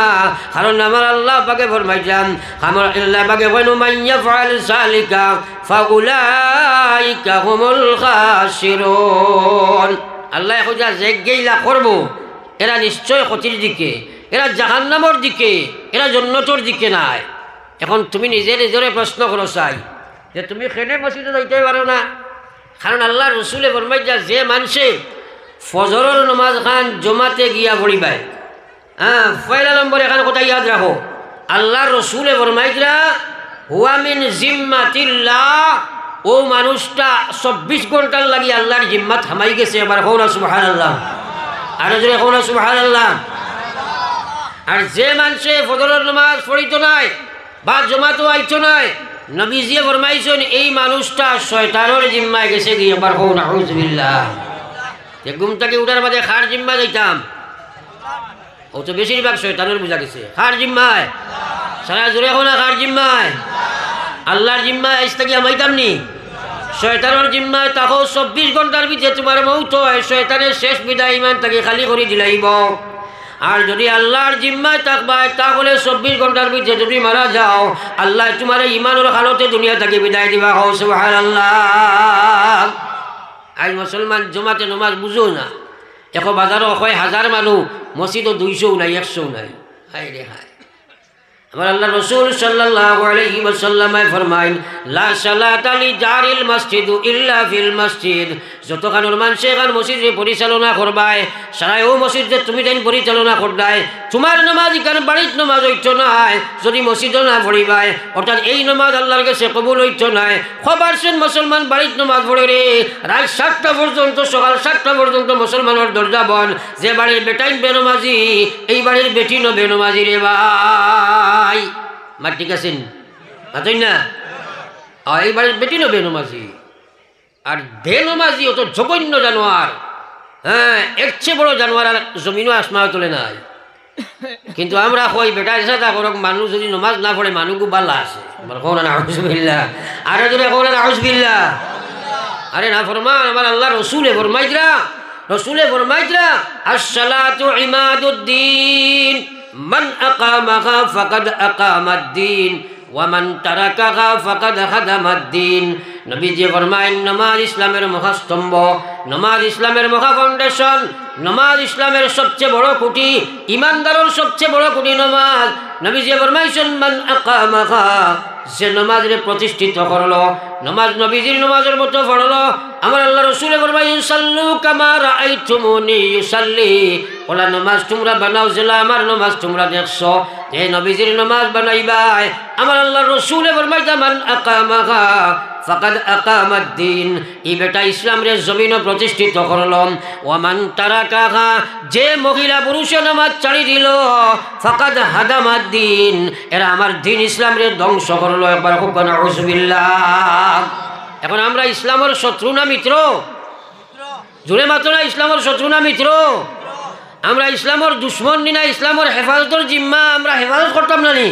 কারণ আমার আল্লাহ পাকে ফরমাইলাম আমার আল্লাহ পাকে বলেন মাইয়া ফাআল যালিকা ফাউলাইকা হুমুল খাসিরুন আল্লাহ কইয়া যে গেইলা করব এরা নিশ্চয় ক্ষতির দিকে এরা জাহান্নামের দিকে এরা জান্নাতের দিকে নাই এখন তুমি নিজে নিজরে প্রশ্ন করো চাই যে তুমি কেনে মসজিদে যাইতে পারো না কারণ আল্লাহ রসুলে ফরমাইয়া যে মানুষে ফজরের নামাজ খান জমাতে গিয়া পড়িবাই পয়লা নম্বর এখানে কথা ইয়াদ রাখো আল্লাহ রসুলে ফরমাইয়া হুয়া মিন জিম্মাতিল্লাহ ও মানুষটা 24 ঘন্টার লাগি আল্লাহর জিম্মাত হামাই গেছে এবার হও না সুবহানাল্লাহ আর জোরে হও না সুবহানাল্লাহ আর যে মানুষে ফজরের নামাজ পড়িতো নাই বা জমাতো আইতো নাই নবীজি ফরমাইছেন এই মানুষটা শয়তানের জিম্মায় গেছে গিয়ে এবার হও না আউযুবিল্লাহ যে ঘুম থেকে উঠার বাদে খার জিম্মা যাইতাম ও তো বেশিরভাগ শয়তানের বোঝা গেছে খার জিম্মায় সারা জোরে হও না খার জিম্মায় আল্লাহর জিম্মায় আইস থেকে আমাইতাম নি শয়তানের জিম্মায় তাকো 24 ঘন্টার ভিতরে তোমার মৌত হয় শয়তানের শেষ বিদায় ইমান তাকে খালি করে দিলাইব আর যদি আল্লাহর জিম্মায় থাকবায় তাহলে 24 ঘন্টার ভিতরে যদি মারা যাও আল্লাহ তোমার ইমানের হালতে দুনিয়া থেকে বিদায় দিবা হও সুবহানাল্লাহ আজ মুসলমান জমাতে নামাজ বুঝো না এখন বাজারও হয় 1000 মানুষ মসজিদও 200 নাই 100 নাই হায় রে হায় আমার আল্লাহ রসুল সাল্লাল্লাহু আলাইহি ওয়াসাল্লাম ফরমাইন লা সালাতা লি জারিল মসজিদ ইল্লা ফিল মসজিদ। যতখানোর মানুষ এখান মসজিদে পরিচালনা করবায় সারাই ও মসজিদে তুমি যেন পরিচালনা করবায় তোমার নামাজ এখানে বাড়ির নামাজ হইতো নাই যদি মসজিদও না পড়িবাই, অর্থাৎ এই নামাজ আল্লাহর কাছে কবুল হইতো নাই। খবর শুন মুসলমান বাড়ির নামাজ পড়ে রে, রাত 7টা পর্যন্ত সকাল 7টা পর্যন্ত মুসলমানের দরজা বন্ধ। যে বাড়ির বেটাইন বেনমাজি এই বাড়ির বেটিনও বেনমাজি রে ভাই। মা ঠিক আছেন মাতই না, এই বাড়ির বেটিনও বেনমাজি আর বেনমাজি অত জঘন্য জানোয়ার। হ্যাঁ, এর চেয়ে বড় জানোয়ার আর জমিনও আসমাও তোলে নাই। কিন্তু আমরা কই বেটা এসে তা করক মানুষ যদি নমাজ না পড়ে মানুষও বাল্লা আছে। আউযুবিল্লাহ, আরে যদি আউযুবিল্লাহ, আরে না ফরমান আমার আল্লাহ রসুলে ফরমাইতরা আসসালাতু ইমাদুদ্দিন মান আকামাহা ফাকাদ আকামাদ্দিন ওয়া মান তারাকাহা ফাকাদ হাদামাদ্দিন। নবীজি ফরমায়েন নামাজ ইসলামের মহাস্তম্ভ, নামাজ ইসলামের মহা ফাউন্ডেশন, নামাজ ইসলামের সবচেয়ে বড় খুঁটি, ইমানদারের সবচেয়ে বড় খুঁটি নামাজ। নবীজি ফরমাইছেন মান আকামাহা, যে নামাজে প্রতিষ্ঠিত করলো, নামাজ নবীজির নামাজের মতো পড়লো। আমার আল্লাহ রসুলে ফরমাইছেন সাল্লু কামা রাআইতুমুনি ইউসাল্লি, ওলা নামাজ তোমরা বানাও যেলা আমার নামাজ তোমরা দেখছো। এই নবীজির নামাজ বানাইবাই। আমার আল্লাহ রসুলে ফরমাইছেন মান আকামাহা ফাকাদ আকামাদ্দিন, এই বেটা ইসলামের জমিনও প্রতিষ্ঠিত করলাম। ওয়ামান তারাকাহা, যে মহিলা পুরুষে নামাজ ছাড়ি দিল, ফাকাদ হাদামাদ্দিন, এরা আমার দিন ইসলামের ধ্বংস করলো। একবার খুব নাউযুবিল্লাহ। এখন আমরা ইসলামের শত্রু না মিত্র? জোরে মাত্র না, ইসলামের শত্রু না মিত্র? আমরা ইসলামের দুশ্মন নি না ইসলামের হেফাজতের জিম্মা আমরা হেফাজত করতাম না নি?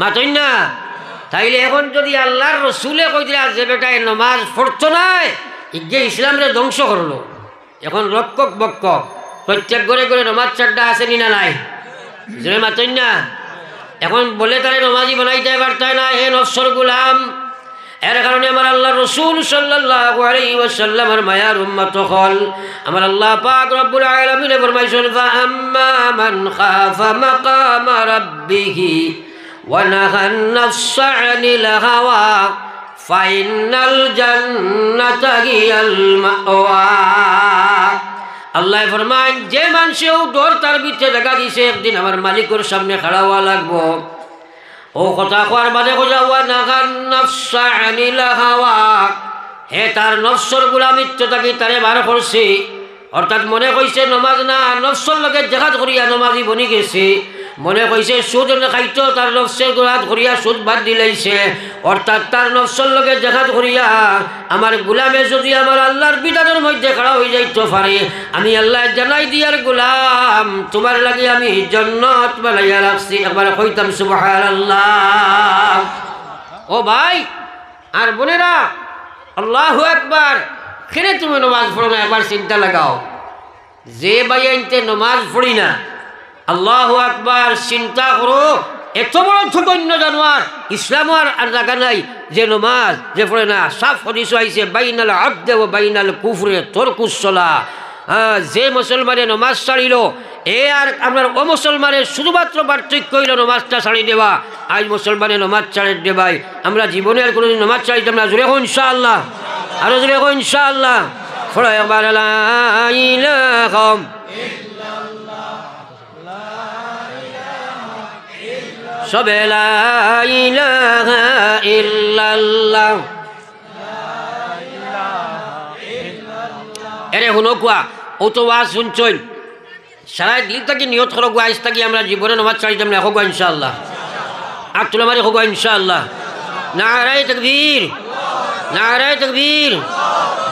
মাতই না। তাইলে এখন যদি আল্লাহর রসুলে কই দিলা যে বেটায় নমাজ পড়তো নাই ইগে ইসলামের ধ্বংস করলো, এখন রক্ষক বক্ষক প্রত্যেক ঘরে ঘরে নমাজ চারটা আছে নি না নাই? জোরে মাতই না। এখন বলে তারা নমাজি বানাইতে পারতায় না, হে নফসর গুলাম। এর কারণে আমার আল্লাহ রসুল সাল্লাল্লাহু আলাইহি ওয়াসাল্লামের মায়ার উম্মত হল আমার আল্লাহ পাক রব্বুল আলামিন ফরমাইছেন ফাআম্মা মান খাফা মাকামা রাব্বিহি ওয়া নাহান নাফসা আনিল হাওয়া ফাইনাল জান্নাতা হিয়াল মাওয়া। আল্লাহ ফরমায় যে মানুষেও ডর তার ভিতরে দেখা দিছে একদিন আমার মালিকের সামনে খাড়া হওয়া লাগবো। ও কথা কোয়ার বাদে কোজাওয়া নাগান নফসা আনিল হাওয়া, হে তার নফসর গুলামিত্ব তাকে তারে বার করছে, অর্থাৎ মনে কইছে নমাজ না নফসর লগে জেহাদ করিয়া নমাজি বনি গেছে। মনে কইছে সুদ খাইতো তার নফসের গুলাত করিয়া সুদ বাদ দিলাইছে, অর্থাৎ তার নফসর লগে জেহাদ করিয়া আমার গুলামে যদি আমার আল্লাহর বিধানের মধ্যে খাড়া হয়ে যাইতে পারে, আমি আল্লাহ জানাই দিয়ার গুলাম তোমার লাগে আমি জান্নাত বানাইয়া রাখছি। একবার কইতাম সুবহানাল্লাহ। ও ভাই আর বোনেরা, আল্লাহু আকবার। কেন তুমি নমাজ পড়ো না? একবার চিন্তা লাগাও। যে ভাই আনতে নমাজ পড়ি না, আল্লাহু আকবার, চিন্তা করো এত বড় জঘন্য জানোয়ার ইসলাম আর জায়গা নাই যে নমাজ যে পড়ে না। সাফ হাদিস আইছে বাইনাল আবদে ওয়া বাইনাল কুফরে তরকুস সালাহ। যে মুসলমানে নমাজ ছাড়িল এ আর আপনার ও মুসলমানের শুধুমাত্র পার্থক্য হইল নমাজটা ছাড়ি দেওয়া। আজ মুসলমানে নমাজ ছাড়ি দেবাই, আমরা জীবনে আর কোনোদিন নমাজ ছাড়িতাম না। জোরে হোক ইনশাআল্লাহ, আরো জোরে হোক ইনশাআল্লাহ। পড়ো একবার লা ইলাহা সবে লা ইলাহা ইল্লাল্লাহ। এরে শুনো কোয়া ও তো ওয়াজ শুনছই, সারা দিল থাকি নিয়ত করো গো আজ থাকি আমরা জীবনে নমাজ ছাড়িতাম না। হোক ইনশাআল্লাহ, আর তোলা মারি হোক ইনশাআল্লাহ। নারায়ে তাকবীর, নারায়ে তাকবীর।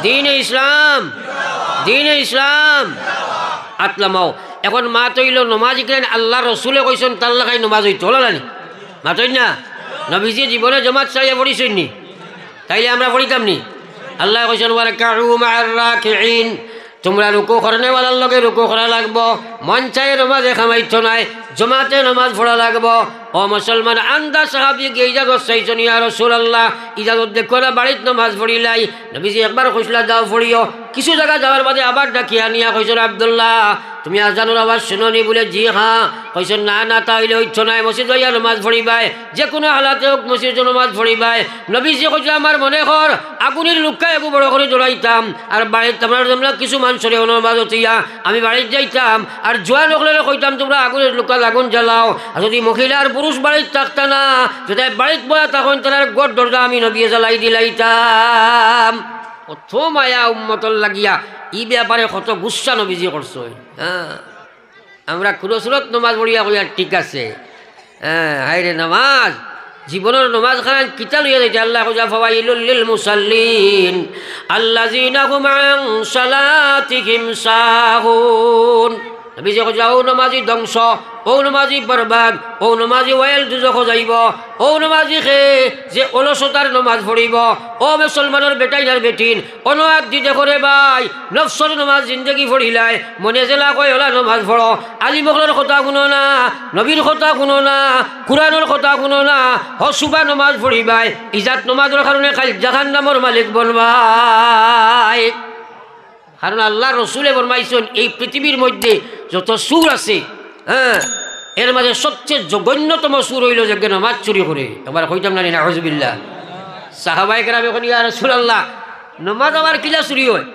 দ্বীন ইসলাম, দ্বীন ইসলাম। আতলামাও। এখন মা তৈল নমাজ ইকলেন আল্লাহ রসুলে কইছেন তার লাগাই নমাজ হইতো হলো না? মা তৈল না নবীজি জীবনে জমাত ছাড়িয়া পড়িছেন নি? তাইলে আমরা পড়িতাম নি? আল্লাহ কইছেন ওয়ারকাউ মা'আর রাকিঈন, তোমরা রুকু করনেওয়ালার লগে রুকু করা লাগবো। মন চাই নমাজে খামাইতো নাই, জমাতে নমাজ পড়া লাগবো। ও মুসলমান আন্দা সাহাবি গিয়ে ইজাজত চাইছেন ইয়া রাসূলুল্লাহ, ইজাজত দেখো না বাড়িত নমাজ পড়িলাই। নবীজি একবার কইসলা যাও পড়িও, কিছু জায়গা যাওয়ার বাদে আবার ডাকিয়া নিয়া কইছেন আব্দুল্লাহ তুমি আজানোর আওয়াজ শুনোনি বলে জি হ্যাঁ কইছেন না না তাইলে হইছ নাই মসজিদ যাইয়া নমাজ পড়িবাই যে কোনো হালাতে হোক মসজিদে নমাজ পড়িবাই নবীজি কইছে আমার মনে কর আগুনের লুক্কা একু বড় করে জড়াইতাম আর বাড়িতে তোমরা কিছু মানুষের নমাজ হতিয়া আমি বাড়িতে যাইতাম আর জোয়ান হলে কইতাম তোমরা আগুনের লুক্কা আগুন জ্বালাও আর যদি মহিলা আর পুরুষ বাড়িতে থাকতা না যদি বাড়িতে বয়া তখন তার গড় দরজা আমি নবী জ্বালাই দিলাইতাম কত মায়া উম্মতর লাগিয়া ই ব্যাপারে কত গুচ্ছা নবীজি করছো হ্যাঁ আমরা খুরসুরত নমাজ পড়িয়া কইয়া ঠিক আছে হ্যাঁ হাইরে নামাজ জীবনের নমাজ খান কিতা লইয়া যাইতে আল্লাহ কইয়া ফাওয়াইলুল লিল মুসাল্লিন আল্লাযিনা হুম আন সালাতিহিম সাহুন নবীজি কইয়া ও নমাজি ধ্বংস ও নমাজি বরবাদ ও নমাজি ওয়াইল দুজখ যাইব ও নমাজি খে যে অলসতার নমাজ পড়িব ও মুসলমানের বেটাইনার বেটিন অনুয়াদ দিতে করে ভাই নফসর নমাজ জিন্দগি পড়িলাই মনে জেলা কয় ওলা নমাজ পড়ো আলিমকলের কথা শুনো না নবীর কথা শুনো না কুরআনের কথা শুনো না হসুবা নমাজ পড়িবাই ইজাত নমাজের কারণে খালি জাহান্নামের মালিক বনবাই কারণ আল্লাহ রসুলে ফরমাইছেন এই পৃথিবীর মধ্যে যত সুর আছে হ্যাঁ এর মাঝে সবচেয়ে জঘন্যতম সুর হইল যে নমাজ চুরি করে একবার কইতাম না নাউজুবিল্লাহ সাহাবায়ে কেরাম এখন ইয়া রাসূলুল্লাহ নমাজ আবার কিলা চুরি হয়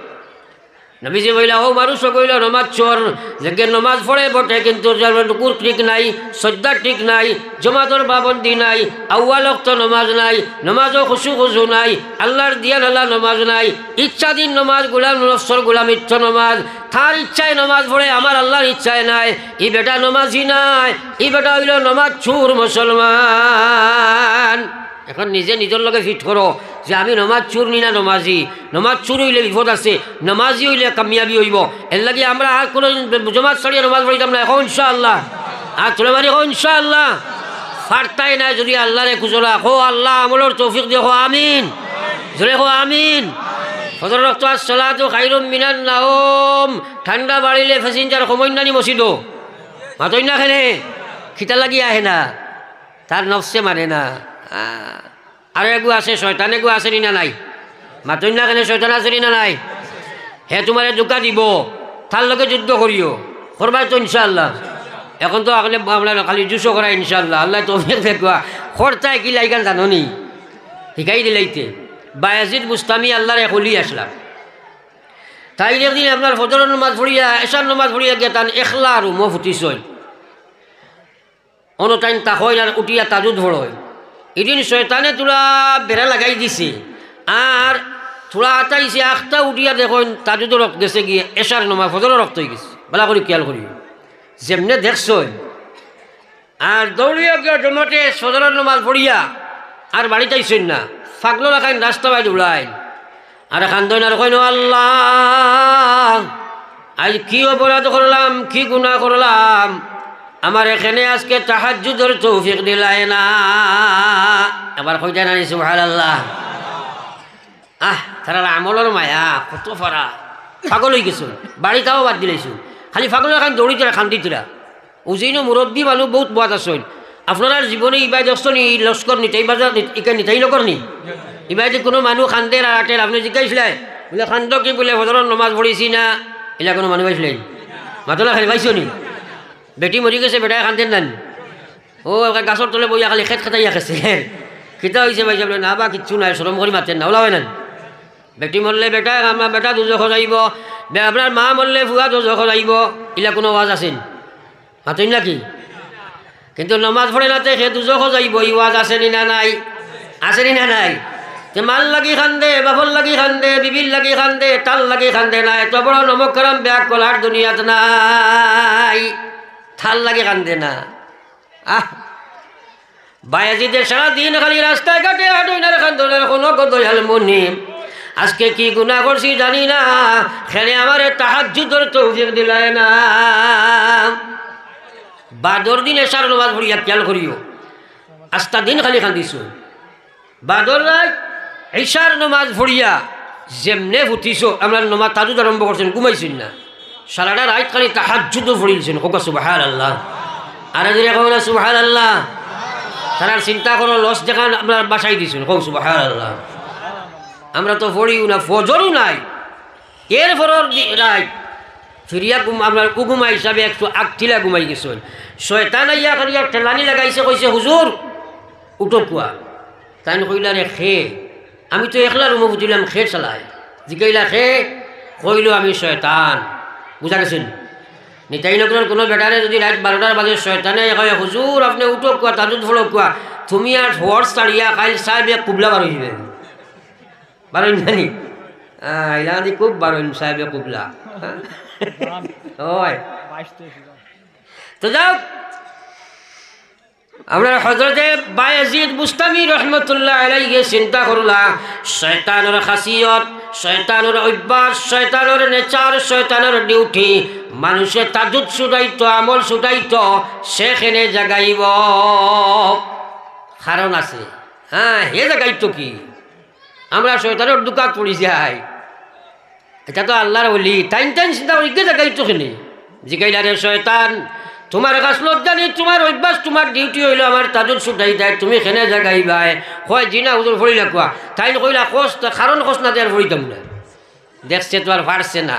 নবীজি বইলা ও মানুষ কইল নমাজ চোর যে নমাজ পড়ে বটে কিন্তু রুকুর ঠিক নাই সজ্জা ঠিক নাই জমাতর পাবন্দি নাই আউয়াল ওয়াক্ত নমাজ নাই নমাজও খুশু নাই আল্লাহর দিয়ান আল্লাহ নমাজ নাই ইচ্ছাধীন নমাজ গোলাম নফসর গোলাম ইচ্ছা নমাজ তার ইচ্ছায় নমাজ পড়ে আমার আল্লাহর ইচ্ছায় নাই ই বেটা নমাজি নাই ই বেটা হইল নমাজ চোর মুসলমান এখন নিজে নিজের লগে ফিট করো যে আমি নমাজ চুর নি না নমাজি নমাজ চুর হইলে বিপদ আছে নমাজি হইলে কামিয়াবি হইব এর লাগে আমরা আর কোনো জমাত ছাড়িয়ে নমাজ পড়িতাম না এখন ইনশাআল্লাহ আর চলে মারি এখন ইনশাআল্লাহ ফারতাই নাই যদি আল্লাহরে খুঁজলা হো আল্লাহ আমলের তৌফিক দিও আমিন জোরে হো আমিন ফজর রক্ত সালাতু খাইরুম মিনান নাওম ঠান্ডা বাড়িলে প্যাসেঞ্জার সময় নানি মসজিদ মাতই না খেলে খিতা লাগি আহে না তার নফসে মানে না আর এগু আছে শয়তান এগু আছে না নাই মাতই না কেন শয়তান আছে না নাই হে তোমার জোকা দিব তার লগে যুদ্ধ করিও করবাই তো ইনশাআল্লাহ এখন তো আগলে আপনার খালি জুসো করা ইনশাআল্লাহ আল্লাহ তো দেখবা খরচায় কি লাইগান জানো নি শিকাই দিলাইতে বায়াজিদ মুস্তামি আল্লাহর একলি আসলাম তাই একদিন আপনার ফজর নমাজ পড়িয়া এশার নমাজ পড়িয়া গিয়ে তান এখলা আর মো ফুটিছই অন্য টাইম তাকই আর উঠিয়া তাজুদ ভরয় এদিন শয়তানে তোরা বেড়া লাগাই দিছে আর থোড়া আটাইছে আখটা উঠিয়া দেখুন তাজুদও রক্ত গেছে গিয়ে এশার নমাজ ফজরও রক্ত হয়ে গেছে বেলা করে খেয়াল করি যেমনে দেখছই আর দৌড়িয়া গিয়া জমাতে ফজরের নমাজ পড়িয়া আর বাড়িতে আইসেন না ফাগলো রাখাইন রাস্তা বাইরে উড়াইন আর খান্দন আর কইন আল্লাহ আজ কি অপরাধ করলাম কি গুনাহ করলাম আমার এখানে আজকে তাহাজ্জুদের তৌফিক দিলাই না এবার কইতে না সুবহানাল্লাহ তারা আমলের মায়া কত ফারা পাগল হয়ে গেছো বাড়িটাও বাদ দিলাইছো খালি পাগল এখন দৌড়ি তোরা খান্দি তোরা উজিনো মুরব্বী মানুষ বহুত বাদ আসেন আপনার জীবনে ইবাই দেখছেন ই লস্কর নিতাই বাজার ইকা নিতাই নকর নি ইবাই যে কোনো মানুষ খান্দের আর আটের আপনি জিজ্ঞাসিলাই বলে খান্দ কি বলে ফজরের নমাজ পড়িছি না এলা কোনো মানুষ পাইছিলেন মাতলা খালি পাইছো নি বেটি মরি গেছে বেটাই খান্দেন নান ও গাছর তলে বইয়া খালি খেত খেতাইয়া খেছে খিতা হয়েছে ভাই বলে না বা কিচ্ছু নাই সরম করে মাতেন না ওলা হয় না বেটি মরলে বেটা আমার বেটা দুজখ যাইব আপনার মা মরলে ফুয়া দুজখ যাইব এলা কোনো ওয়াজ আছেন মাতেন নাকি কিন্তু নমাজ পড়ে নাতে সে দুজখ যাইব ই ওয়াজ আসেনি না নাই আসেনি না নাই যে মাল লাগি খান্দে বাবল লাগি খান্দে বিবিল লাগি খান্দে তাল লাগি খান্দে না এত বড় নমকরম ব্যাগ কলার দুনিয়াত নাই থাল লাগে কান্দে না বায়াজিদের সারাদিন খালি রাস্তায় ঘাটে হাঁটুইনার খান্দনের কোনো দয়াল মনি আজকে কি গুনাহ করছি জানি না খেলে আমার তাহাজ্জুদের তৌফিক দিলাই না বাদর দিন এশার নামাজ পড়িয়া খেয়াল করিও আস্তা দিন খালি কান্দিছো বাদর রাত এশার নামাজ পড়িয়া যেমনে ফুটিছো আমরা নমাজ তাজুদ আরম্ভ করছেন ঘুমাইছেন না সারাটা রাত খালি তাহাজ্জুদও পড়িলছেন কোকা সুবহানাল্লাহ আর যদি এখন সুবহানাল্লাহ তারা চিন্তা করো লস দেখান আপনার বাসাই দিয়েছেন কোক সুবহানাল্লাহ আমরা তো পড়িও না ফজরও নাই এর পরের রাত ফিরিয়া আপনার উগুমা হিসাবে একটু আগঠিলা ঘুমাই গেছেন শয়তান আইয়া করিয়া ঠেলানি লাগাইছে কইছে হুজুর উঠো কুয়া তাই কইলা রে খে আমি তো একলা রুমে বুঝিলাম খে চালাই জিকাইলা খে কইল আমি শয়তান বুঝা গেছেন নিতাই নগরের কোনো বেটারে যদি রাত 12টার বাজে শয়তানে কয় হুজুর আপনি উঠো কুয়া তাজুদ ফলো কুয়া তুমি আর হর ছাড়িয়া খাইল সাহেব কুবলা বার হইবে বারোইন জানি ইলাদি খুব বারোইন সাহেব কুবলা হয় তো যাও আমরা হযরতে বায়েজিদ বুস্তামি রহমতুল্লাহ আলাইহি চিন্তা করলা শয়তানের খাসিয়ত শয়তানের অভ্যাস শয়তানের নেচার শয়তানের ডিউটি মানুষের তাজুদ ছুটাইতো আমল ছুটাইতো সেখানে জাগাইব কারণ আছে হ্যাঁ হে জাগাইতো কি আমরা শয়তানের দোকান পড়ি যাই এটা তো আল্লাহর ওলি টাইম চিন্তা করি কে জাগাইতো কেনে জিগাইলা রে শয়তান তোমার কাছ লজ্জা নেই তোমার অভ্যাস তোমার ডিউটি হইলো আমার তাজুদ ছুটাই দেয় তুমি খেনে জাগাইবাই হয় জিনা হুজুর ফড়িলা কোয়া তাই কইলা খোঁজ কারণ খোঁজ না দেওয়ার ফড়িতাম না দেখছে তো আর পারছে না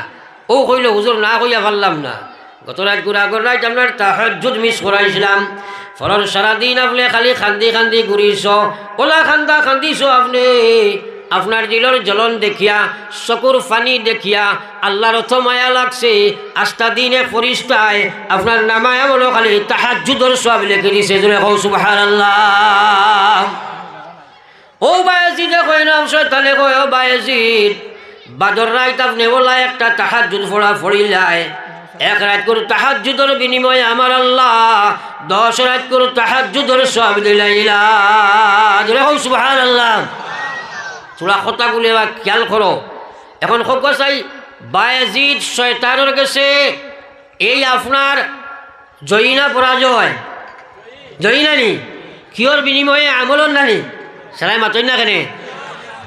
ও কইল হুজুর না কইয়া পারলাম না গত রাত আগর রাত আপনার তাহাজ্জুদ মিস করাইছিলাম ফলর সারাদিন আপনি খালি খান্দি খান্দি ঘুরিছ ওলা খান্দা খান্দিছ আপনি আপনার দিলর জ্বলন দেখিয়া চকুর পানি দেখিয়া আল্লাহর অত মায়া লাগছে আস্তা দিনে ফরিস্তায় আপনার নামায়া বলো খালি তাহাজ্জুদর সওয়াব লিখে দিছে জোরে কও সুবহানাল্লাহ ও বায়েজিদ কয় নাম শয়তানে কয় ও বায়েজিদ বাদর রাত আপনি ওলা একটা তাহাজ্জুদ পড়া পড়িলায় এক রাত করে তাহাজ্জুদের বিনিময়ে আমার আল্লাহ 10 রাত করে তাহাজ্জুদের সওয়াব দিলাইলা জোরে কও সুবহানাল্লাহ তোরা কথাগুলি এবার খেয়াল করো এখন খোক চাই বায়েজিদ শয়তানের কাছে এই আপনার জয়ী না পরাজয় জয়ী নানি কিয়র বিনিময়ে আমলন নানি সেলাই মাতই না কেনে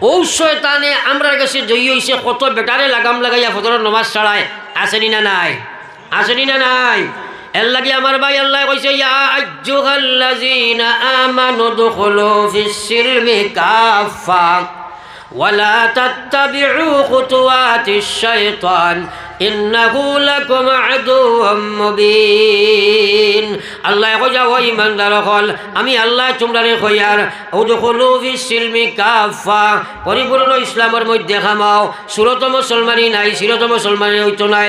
ও শয়তানে আমরার কাছে জয়ী হয়েছে কত বেটারে লাগাম লাগাইয়া ফজরের নামাজ ছাড়ায় আসেনি না নাই আসেনি না নাই এর লাগি আমার ভাই আল্লাহ কইছে ইয়া আইয়ুহাল্লাযীনা আমানু দুখুলু ফিস-সিলমি কাফা ولا تتبعوا خطوات الشيطان إنه لكم عدو مبين الله يقول وإيمان دارخل أمي الله تمرني خيار ادخلوا في السلم كافة পরিপূর্ণ ইসলামের মধ্যে খামাও সুরত মুসলমানি নাই সিরত মুসলমানি হইতো নাই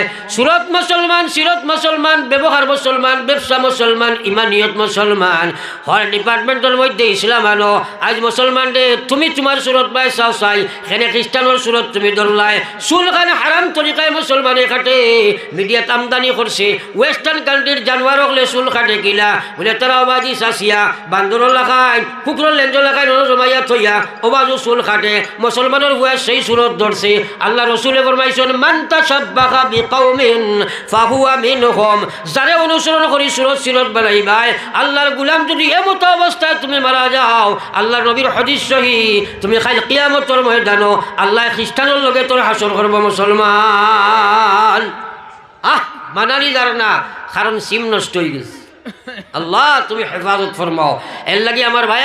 সিরত মুসলমান ব্যবহার মুসলমান ব্যবসা মুসলমান ইমানিয়ত মুসলমান হর ডিপার্টমেন্টের মধ্যে ইসলাম আনো আজ মুসলমান রে তুমি তোমার সুরত পাই চাও চাই এখানে খ্রিস্টানের সুরত তুমি ধরলাই চুলখান হারাম তরিকায় মুসলমানে কাটে মিডিয়াত আমদানি করছে ওয়েস্টার্ন কান্ট্রির জানোয়ার হলে চুল কাটে কিলা বলে তারা অবাজি চাষিয়া বান্দর লাগাই কুকুরের লেঞ্জ লাগাই জমাইয়া থইয়া অবাজু চুল কাটে মুসলমানের বয়স সেই সুরত ধরছে আল্লাহ রসুলে ফরমাইছেন মান তাশাব্বাহা বিকাউমিন ফাহুয়া মিনহুম যারে অনুসরণ করি সুরত সিরত বানাইবাই আল্লাহর গোলাম যদি এমত অবস্থায় তুমি মারা যাও আল্লাহর নবীর হাদিস সহি তুমি খালি কিয়ামতের ময়দানো আল্লাহ খ্রিস্টানের লগে তোর হাসর করব মুসলমান মানানি যার না কারণ সিম নষ্ট হয়ে গেছে আল্লাহ তুমি হেফাজত ফরমাও এর লাগি আমার ভাই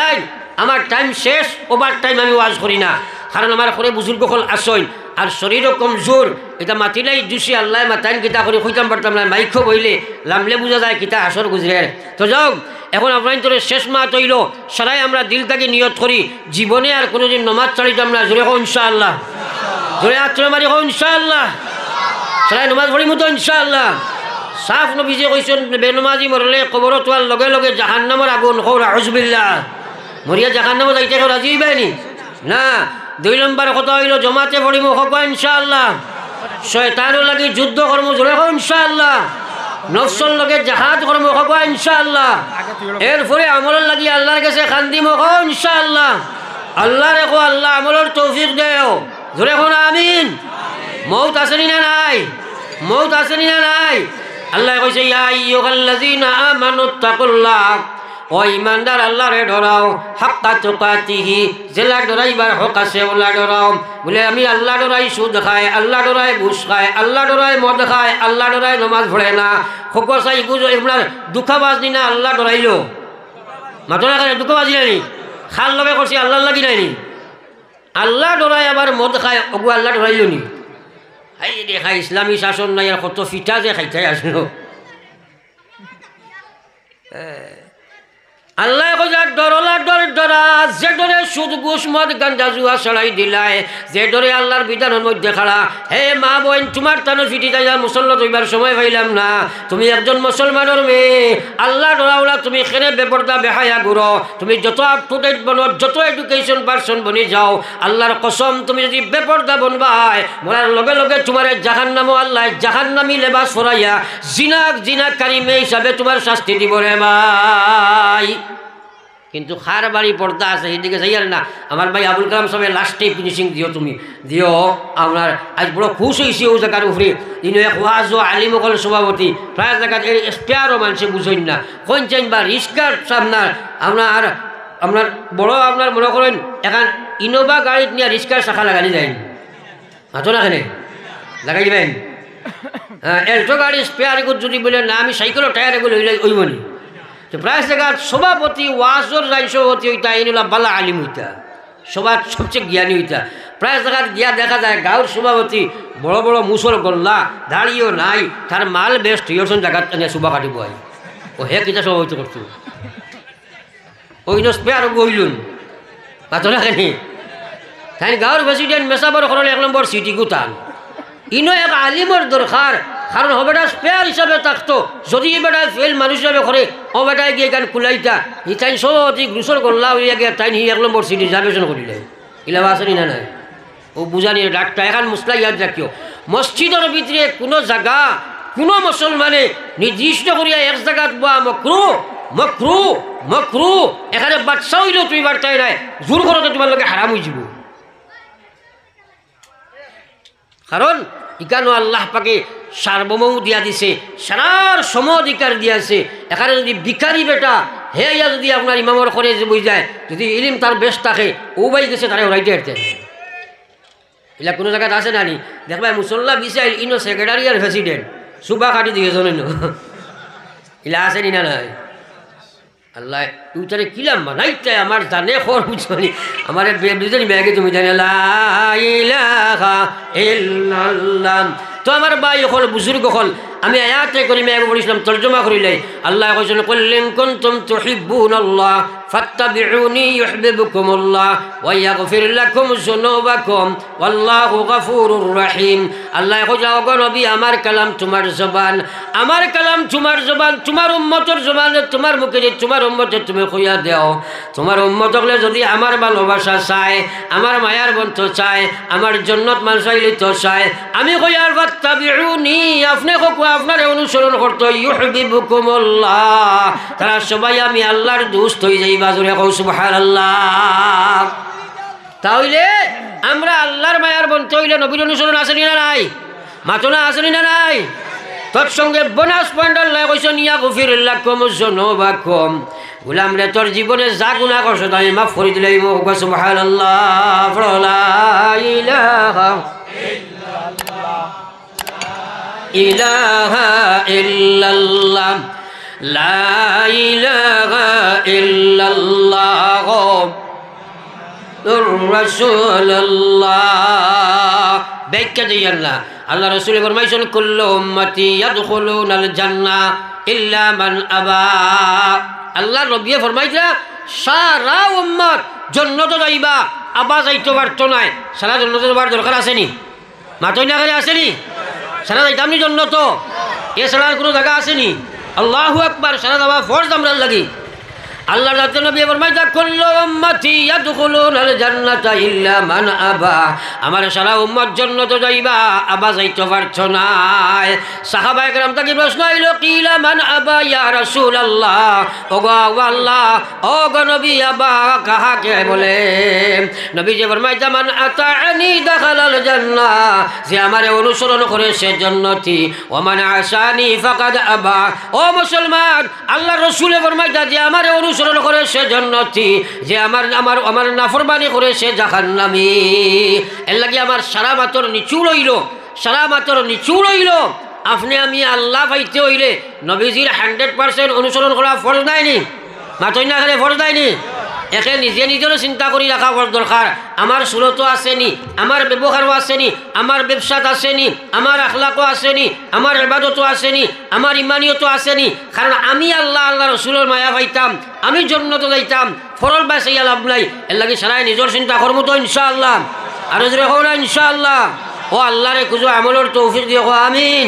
আমার টাইম শেষ ওভার টাইম আমি ওয়াজ করি না কারণ আমার করে বুজুর্গ হল আসইন আর শরীরও কমজোর এটা মাতিলাই জুসি আল্লাহ মাতাইন কিতা করে খুঁজতাম পারতাম না মাইক্ষ বইলে লামলে বোঝা যায় কিতা আসর গুজরে তো যাও এখন আপনার তোর শেষ মাহ তৈল সারাই আমরা দিল থেকে নিয়ত করি জীবনে আর কোনোদিন নমাজ চালিতাম না জোরে হোক ইনশাআল্লাহ জোরে আত্মীয় মারি হোক ইনশাআল্লাহ সারাই নমাজ পড়ি মতো ইনশাআল্লাহ সাফ নবীজে কৈছেন বেনমাজি মরলে কবর তোয়ার লগে লগে জাহান্নামের আগুন হৌর আউযুবিল্লাহ মরিয়া জাহান্নামে যাইতে কেউ রাজি হইবানি না 2 নম্বর কথা হইল জমাতে পড়িব হোক ইনশাআল্লাহ শয়তানের লাগি যুদ্ধ কর্ম জোরে হোক ইনশাআল্লাহ নফসর লগে জাহাদ কর্ম হোক ইনশাআল্লাহ এরপরে আমলের লাগি আল্লাহর কাছে খান্দিম হোক ইনশাআল্লাহ আল্লাহ রেখো আল্লাহ আমলের তৌফিক দেও জোরে হোক আমিন মৌত আসেনি না নাই মৌত আসেনি না নাই আল্লাহ কইছে ইয়া আইয়ুহাল্লাযীনা আমানুত্তাকুল্লাহ ও ইমানদার আল্লাহরে ডরাও হাক্কা তুকাতিহি জেলা ডরাইবার হক আছে ওলা ডরাও বলে আমি আল্লাহ ডরাই সুদ খায় আল্লাহ ডরাই ঘুষ খায় আল্লাহ ডরাই মদ খায় আল্লাহ ডরাই নমাজ পড়ে না খোকর চাই গুজ আপনার দুঃখাবাজ নি না আল্লাহ ডরাইলো মাতনা খায় দুঃখাবাজি নানি খাল লগে করছি আল্লাহ লাগি নাইনি আল্লাহ ডরাই আবার মদ খায় ওগু আল্লাহ ডরাইলো নি এই দেখা ইসলামী শাসন নাই আর কত ফিটা যে খাইতে আসলো আল্লাহ কইলা ডরলা ডর ডরা যে ডরে সুদ ঘুষ মদ গাঞ্জা জুয়া ছড়াই দিলাই যে ডরে আল্লাহর বিধানের মধ্যে খাড়া হে মা বোন তোমার তানো ফিটি যাইয়া মুসল্লা তৈবার সময় পাইলাম না তুমি একজন মুসলমানের মেয়ে আল্লাহ ডরাওলা তুমি খেনে বেপরদা বেহায়া গুরো তুমি যত আপ টু ডেট বনো যত এডুকেশন পার্সন বনি যাও আল্লাহর কসম তুমি যদি বেপরদা বনবাই মরার লগে লগে তোমার জাহান্নামও আল্লাহ জাহান্নামী লেবাস ফরাইয়া জিনাকারী মেয়ে হিসাবে তোমার শাস্তি দিব রে ভাই কিন্তু খার বাড়ি পর্দা আছে সেদিকে যাই আর না আমার ভাই আবুল কালাম সাহেব লাস্টে ফিনিশিং দিও তুমি দিও আপনার আজ বড় খুশ হয়েছি ও জায়গার উপরে ইনো এক ওয়াজ ও আলিমকল সভাপতি প্রায় জায়গায় স্পেয়ারও মানুষে বুঝেন না কোন চাইন বা রিস্কার সামনার আপনার আপনার বড় আপনার মনে করেন এখন ইনোভা গাড়িত নিয়ে রিস্কার শাখা লাগানি যায় মাথো না এখানে লাগাই দিবেন এলটো গাড়ি স্পেয়ার যদি বলে না আমি সাইকেলের টায়ার এগুলো ওইবনি প্রায় জায়গার সভাপতি ওয়াজর রায় সভাপতি হইতা ইনুলা বালা আলিম হইতা সবার সবচেয়ে জ্ঞানী হইতা প্রায় জায়গার গিয়া দেখা যায় গাঁর সভাপতি বড় বড় মুসল গল্লা দাঁড়িয়েও নাই তার মাল বেস্ট হইয়সন জায়গাত শুভা কাটিব আই ও হে কিতা সভাপতি করতো ওই স্পেয়ার বইলুন পাতলা খানি তাই গাঁর প্রেসিডেন্ট মেসাবর করলে 1 নম্বর সিটি গুতান ইনো এক আলিমর দরকার কারণ ও বেটা স্পেয়ার হিসাবে থাকতো যদি বেটা ফেল মানুষ হিসাবে করে ও বেটায় গিয়ে গান খুলাইতা ই তাই সভাপতি গ্রুসর করলা হইয়া গিয়ে তাই হি 1 নম্বর সিটি রিজার্ভেশন করিলে ইলাবা আসেনি না নাই ও বুঝানি ডাক্তার এখন মুসলা ইয়াদ রাখিও মসজিদের ভিতরে কোনো জায়গা কোনো মুসলমানে নির্দিষ্ট করিয়া এক জায়গাত বা মকরু মকরু মকরু এখানে বাচ্চা হইলেও তুই বার্তায় নাই জোর করতে তোমার লোকে হারাম হয়ে যাব কারণ ইকানো আল্লাহ পাকে সার্বভৌম দিয়া দিছে সারার সম অধিকার দিয়াছে এখানে যদি ভিখারি বেটা হে ইয়া যদি আপনার ইমামর করে যে বুঝ যায় যদি ইলিম তার বেশ থাকে ও বাই গেছে তারা ওরাইতে হারতেন এলা কোনো জায়গায় আছে না নি দেখবা মুসল্লা বিচাইল ইনো সেক্রেটারি আর প্রেসিডেন্ট সুবা কাটি দিয়ে শোনেন এলা আছে নি না নাই আল্লাহ তুই তারে কিলাম বানাইতে আমার জানে খর বুঝনি আমার বেজনি ব্যাগে তুমি জানে লা ইলাহা ইল্লাল্লাহ তো আমার ভাই হল বুজুর্গ হল আমি আয়াতে করিমে বলেছিলাম তর্জমা করিলে আল্লাহ কইছেন কুল্লিন কুনতুম তুহিব্বুনাল্লাহ ফাত্তাবিউনি ইউহিব্বুকুমুল্লাহ ওয়া ইয়াগফির লাকুম যুনুবাকুম ওয়াল্লাহু গফুরুর রহিম আল্লাহ কইলা ওগো নবী আমার কালাম তোমার জবান আমার কালাম তোমার জবান তোমার উম্মতের জবানে তোমার মুখে যে তোমার উম্মতে তুমি কইয়া দাও তোমার উম্মত হলে যদি আমার ভালোবাসা চায় আমার মায়ার বন্ধু চায় আমার জান্নাত মানসাইলি তো চায় আমি কইয়ার ফাত্তাবিউনি আপনি আপনার অনুসরণ করতে ইউহিব্বুকুমুল্লাহ তারা সবাই আমি আল্লাহর দোস্ত হয়ে যাই বাজুরে কও সুবহানাল্লাহ তাহলে আমরা আল্লাহর মায়ার বন্ধু হইলে নবীর অনুসরণ আসেনি না নাই মাতনা আসেনি না নাই তৎসঙ্গে বোনাস পয়েন্ট আল্লাহ কইছেন ইয়াগফির লাকুম যুনুবাকুম গোলাম রে তোর জীবনে যা গুনাহ করছ তাই মাফ করে দিলেই সুবহানাল্লাহ লা ইলাহা ইল্লাল্লাহ ইলাহা ইল্লাল্লাহ লা ইলাহা ইল্লাল্লাহ রাসূলুল্লাহ ব্যাখ্যা দেই আল্লাহ আল্লাহ রাসূল ফরমাইছেন কুল্লু উম্মতি ইয়াদখুলুনাল জান্নাহ ইল্লা মান আবা আল্লাহ নবী ফরমাইছে সারা উম্মত জান্নাতে যাইবা আবা যাইতে পারতো না সারা জান্নাতে যাবার দরকার আছে নি মাতই না করে আসেনি সারা যাইতাম নি জান্নাত এ সারার কোনো জায়গা আসেনি আল্লাহু আকবার সারা যাওয়া ফরজ আমরা লাগি আল্লাহর রাতে নবী ফরমাইতা কুল্লু উম্মতি ইয়াদখুলুনাল জান্নাতা ইল্লা মান আবা আমার সারা উম্মত জান্নাতে যাইবা আবা যাইতে পারছো না সাহাবায়ে কেরাম তাকে প্রশ্ন হইল কিলা মান আবা ইয়া রাসূলুল্লাহ ওগো আল্লাহ ওগো নবী আবা কাহাকে বলে নবী যে ফরমাইতা মান আতাআনি দাখালাল জান্নাহ যে আমারে অনুসরণ করে সে জান্নাতি ওয়া মান আসানি ফাকাদ আবা ও মুসলমান আল্লাহর রাসূল ফরমাইতা যে আমারে অনুসরণ করে সে জান্নাতি যে আমার নাফরমানি করে সে জাহান্নামী এর লাগি আমার সারা মাতর নিচু রইল সারা মাতর নিচু রইল আপনি আমি আল্লাহ পাইতে হইলে নবীজির 100% অনুসরণ করা ফরজ নাইনি মাতই না করে ফরজ নাইনি একে নিজে নিজেরও চিন্তা করি রাখা বড় দরকার। আমার সুরতও আসেনি, আমার ব্যবহারও আসেনি, আমার ব্যবসাত আসেনি, আমার আখলাকও আসেনি, আমার ইবাদতও আসেনি, আমার ইমানিয়তও আসেনি। কারণ আমি আল্লাহ আল্লাহ রসুলের মায়া পাইতাম, আমি জন্নত যাইতাম, ফরল বাঁচাইয়া লাভ নাই। এর লাগে সারাই নিজের চিন্তা করবো তো ইনশাআল্লাহ। আর যদি হোক না ইনশাআল্লাহ, ও আল্লাহরে খুঁজো আমলের তৌফিক দিয়ে কো আমিন।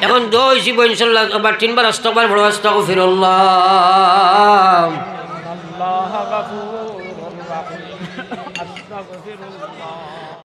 এখন দোয়া হয়েছি ইনশাআল্লাহ, আবার 3 বার আস্তাগফির বড় আস্তাগফিরুল্লাহ।